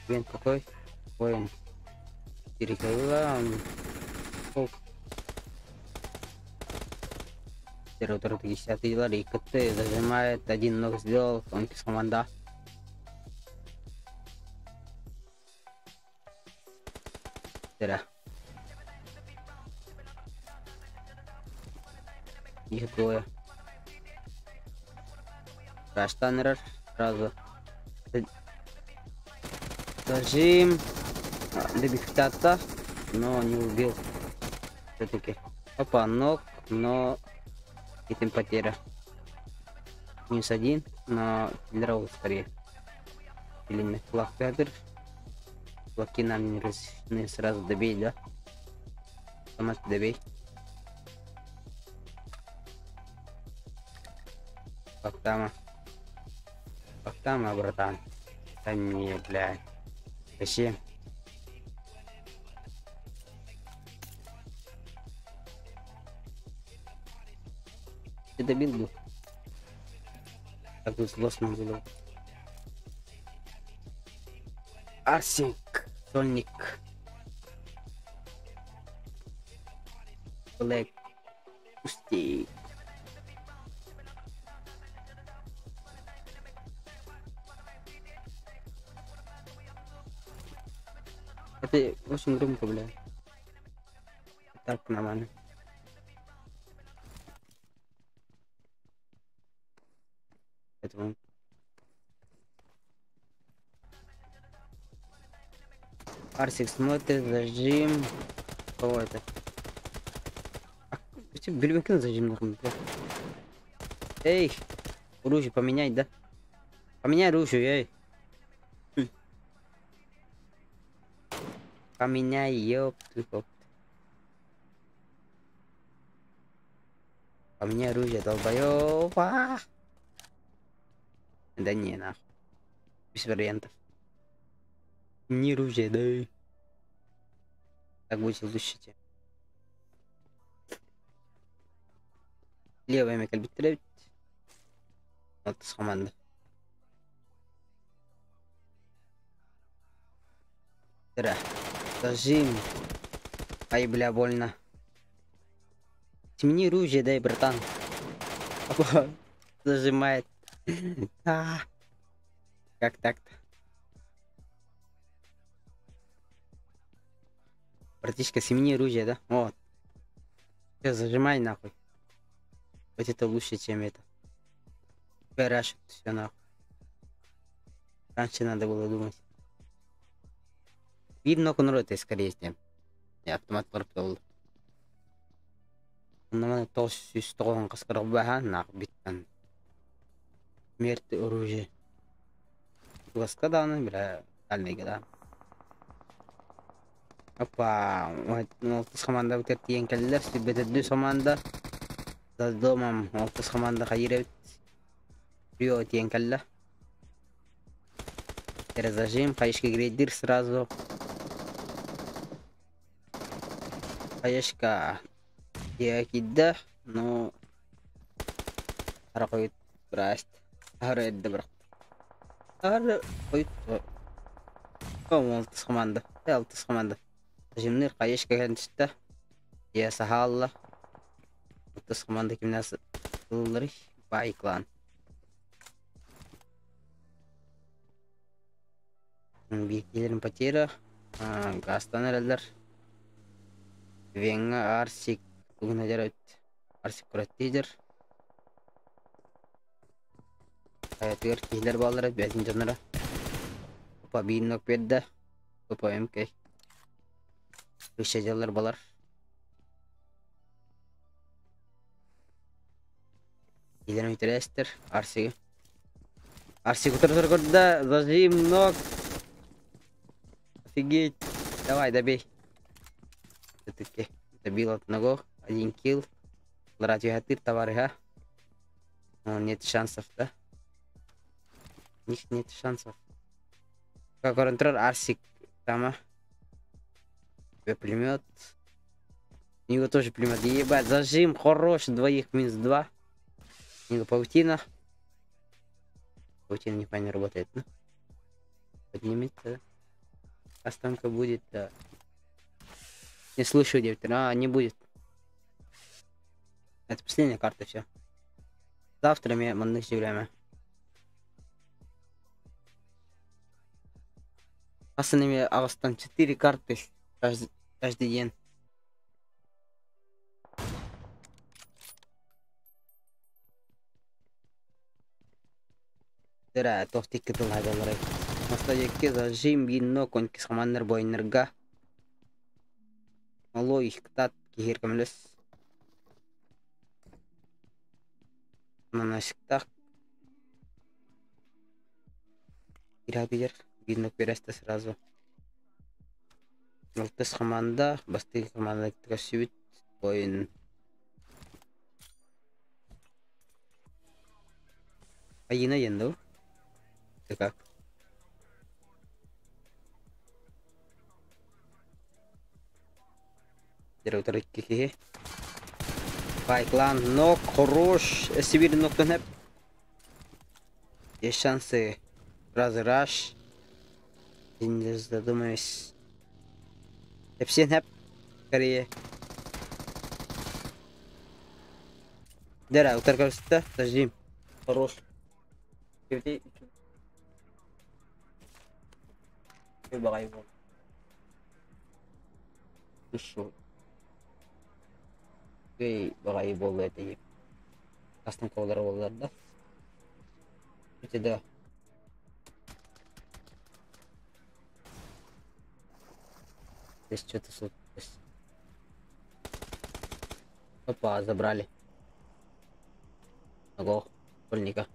Ивент какой? Воин. Перекрыла. Террор 50 лари. КТ зажимает. Один ног сделал. Он с команда. Тера. Их двое. Каштанер. Сразу. Зажим. Добить кто-то, но не убил. Все-таки. Опа, ног, но этим потеря. Минус один, но киллеров скорее. Или не флаг пятер. Флаги нам не сразу добей, да? Сама добей. Фактама, братан. Да не, блядь. Вообще. Ты добил бы. Так тут злостно было. Арсик, Сольник. Блэк. Пусти. Это очень громко, бля. Так нормально. Арсик смотрит, зажим. Кого это? Бельбекин зажим. Эй, оружие поменяй, да? Поменяй оружие, эй. Поменяй, ёпту. Поменяй оружие, долбоёб. Да не, нахуй. Без вариантов. Не оружие, да. Так будет лучше. Левая мекаль биттиребит. Вот с команда. Тра. Зажим. Ай, бля, больно. Смени оружие, дай, братан. Опа. Зажимает. Как так-то? Братишка, смени оружие, да? Вот. Все, зажимай нахуй. Хоть это лучше, чем это. Гараж, все нахуй. Раньше надо было думать. Видно, он роты, скорее всего. Я автомат портал. Но толщу стоон каскарал баха, нахуй, биттан. Смерть оружие. Ласкаданы, бля, дальний года. Опа, вот с команда вот это янкаллер, себе это команда. За домом, вот с команда хайрет. Прио янкалла. Зажим, хаешки грейдер сразу. Хаешка я кидда, но ракоит браст. Харед добр. Ар койт. Вот с команда. Вот с команда. Зажимнер хаешка гэнчта. Я сахалла. Вот с команда кимнас лулрих байклан. Бикилерин потеря. Гастан элдер. Венга арсик тугна жарат. Арсик kurаттыдыр. Аятыр килер баллар бәзин жанара. Опа биннок педда. Опа МК. Үшәҗәләр балар. Килерин интерестер арсик. Арсик утырда зажим ног. Офигеть. Давай, добей. Все-таки добил одного. 1 килл. Радио хатыр товары, нет шансов, да? У них нет шансов. Как контроль Арсик. Там, пулемет. У него тоже пулемет. Ебать, зажим хорош. Двоих минус 2. У него паутина. Паутина не понятно работает, ну. Поднимется. Останка будет, да. Не слышу, девочка. Не будет. Это последняя карта, все. Завтра мы манных время. Пацанами Авастан 4 карты каждый день. Тера тофтик кетел хадалрай. Мастаекке зажим бинно конкис командир бойнерга. Алло их ктат кихир камлес. Манашктак. Ирабир бинно переста сразу. Нолтес команда, басты команда кашивит бойн. Ayina yendo. Как? Директор кихи. Байклан нок хорош. Сибирь нок тонеп. Есть шансы разраш. Не задумаюсь. Все неп. Скорее. Дера, уторгался, зажим. Хорош. Кирти. Бакай бол. Хорошо. Эй, бакай бол это еп. Астан ковлар болдар да. Өте да. Здесь что-то случилось. Опа, забрали. Ого, школьника.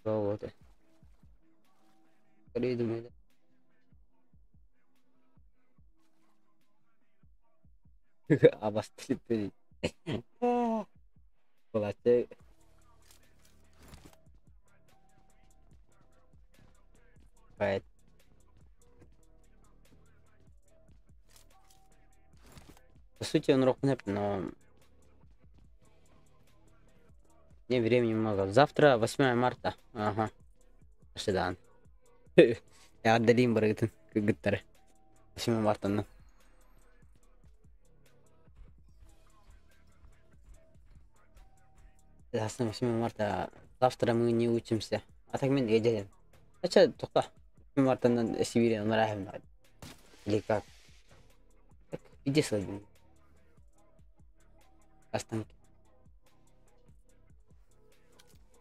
Вот. Скорее думаю, да. А вас ты. Молодцы. Поэт. По сути, он рок-нэп, но мне времени много. Завтра 8 марта. Ага. Ожидан. Я отдалим барыгытын. Кыгыттары. 8 марта. Ясно, 8 марта. Завтра мы не учимся. А так мен геделен. Хотя, тоқта. 8 мартадан Сибирия нарахим. Или как? Так, иди сладим. Останки.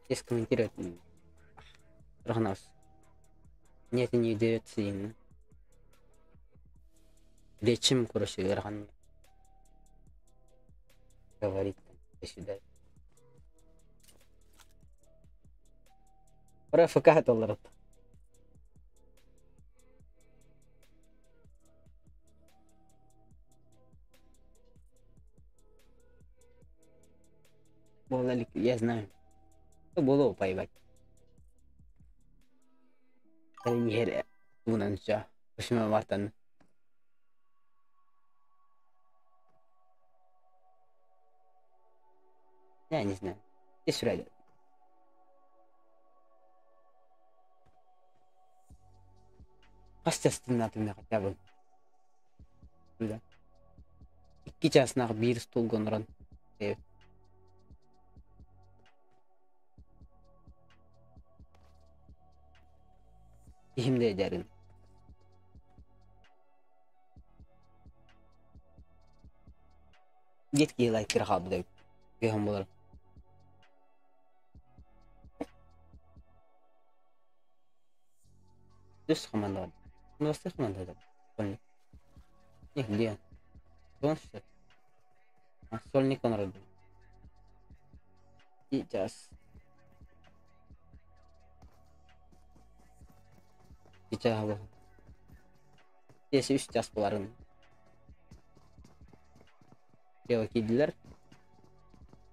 Здесь комментировать. Рахнас. Нет, не дается им. Лечим, короче, Рахан. Говорит. До свидания. Пора ФК долларов. Было ли, я знаю. Что было поебать. Тренер. Унанча. 8 марта. Я не знаю. Здесь вроде. Естественно, ты меня хотя бы. Да. İki çasnak bir stol gonuran. Evet. Şimdi ederim. Git ki like kira kabul edip. Geham bular. Düz komanda var. Üniversite komanda da. Solnik. Ne где? Вон что? А сольник он родил. Сейчас. Сейчас bu. Здесь 3 час buların. Dewa kediler.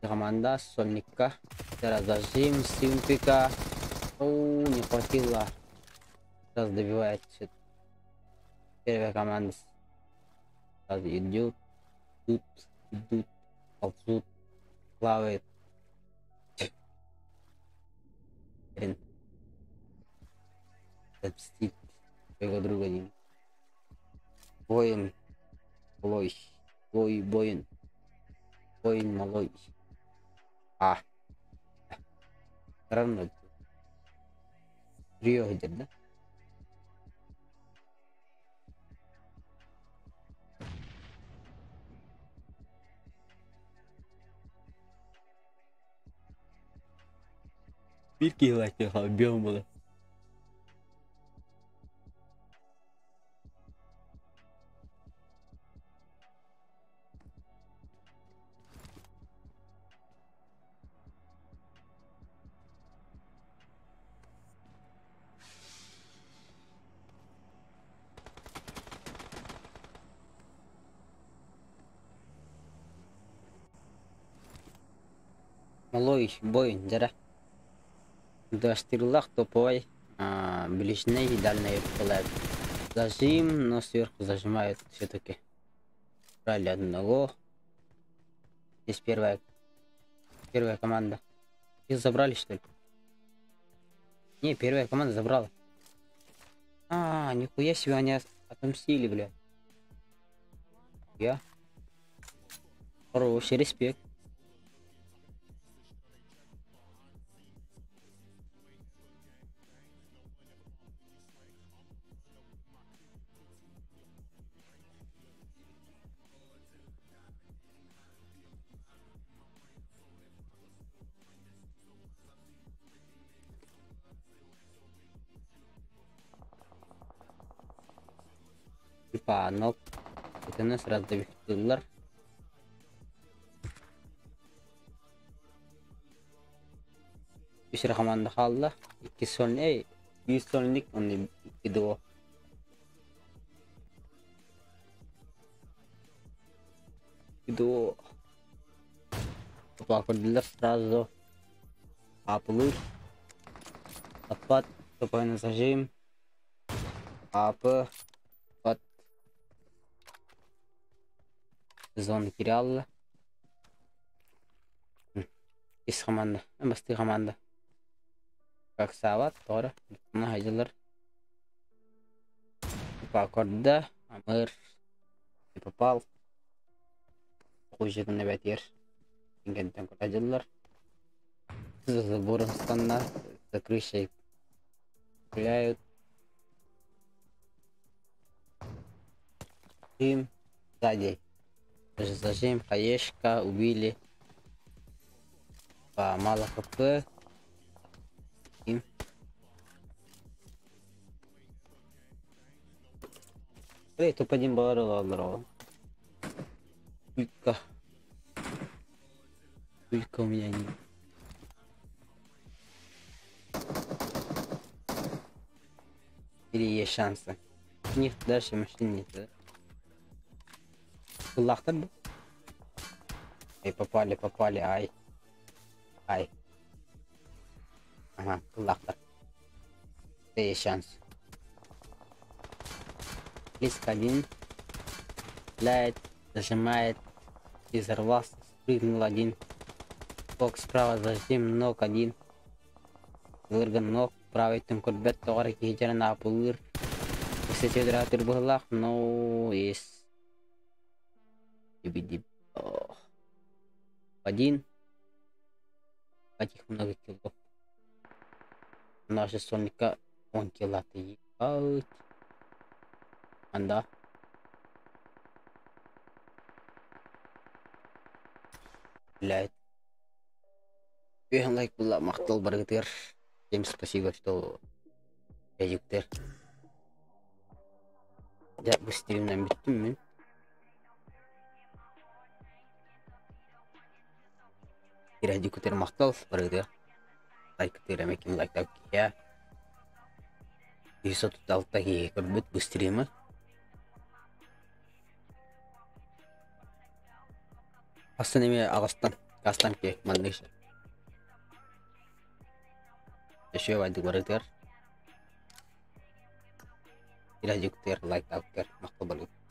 Команда Сольника. Сейчас зажим, Симпика. Оу, не хватило. Сейчас добивает все. Первая команда. Сейчас идет. Идут. Ползут. Плавает. Отпустить своего друга не. Воин. Лой. Лой, воин. Воин, малой. А. Равно. Рио идет, да? Пирки лайки, бьем было. Малой, бой, дара. Даштрилах топовый. Ближний и дальний пылает. Зажим, но сверху зажимают все-таки. Брали одного. Здесь первая команда. Их забрали, что ли? Не, первая команда забрала. Нихуя себе, они отомстили, бля. Я. Хороший респект. Панок. Это нас сразу бифтуллар. Бишер команда халла. 2 son 100 sonlik onu gidiyor. Gidiyor. Bakırdılar сразу. Апылыр. Отпад. Топайно зажим. Апы. Под. Зоны киралла. Из команда. Басты команда. Как сават, тора. На хайдалар. Покорда. Амыр. Не попал. Хуже на бетер. Ингентен хайдалар. Забором станна. За крышей. Гуляют. Им. Сзади. Даже зажим. Хаешка. Убили. По мало хп. Им. Itu pajim baru lah. Вика. Вика у меня не. Или есть шансы. У них дальше машин нет, да? Лахтар был? Ай, попали, ай. Ай. Ага, лахтар. Это есть шанс. Близко один. Ляет, зажимает. И взорвался. Спрыгнул один. Бок справа зажим, ног один. Вырган ног. Правый тем курбет товары хиджара на пулыр. Кстати, дратер бахлах, но есть. Один. Этих много киллов. Наши сонника он киллаты ебать. Анда. Блять. Лайк была махтал баргатер. Всем спасибо, что ядиктер. Я быстрее нам битим. Ядиктер махтал баргатер. Лайк тера мекин лайк так я. И что тут алтаги как быть быстрее мы. Астанеме агастан. Кастан ke Malaysia. Еще один баргатер. Ядиктер лайк так махтал баргатер.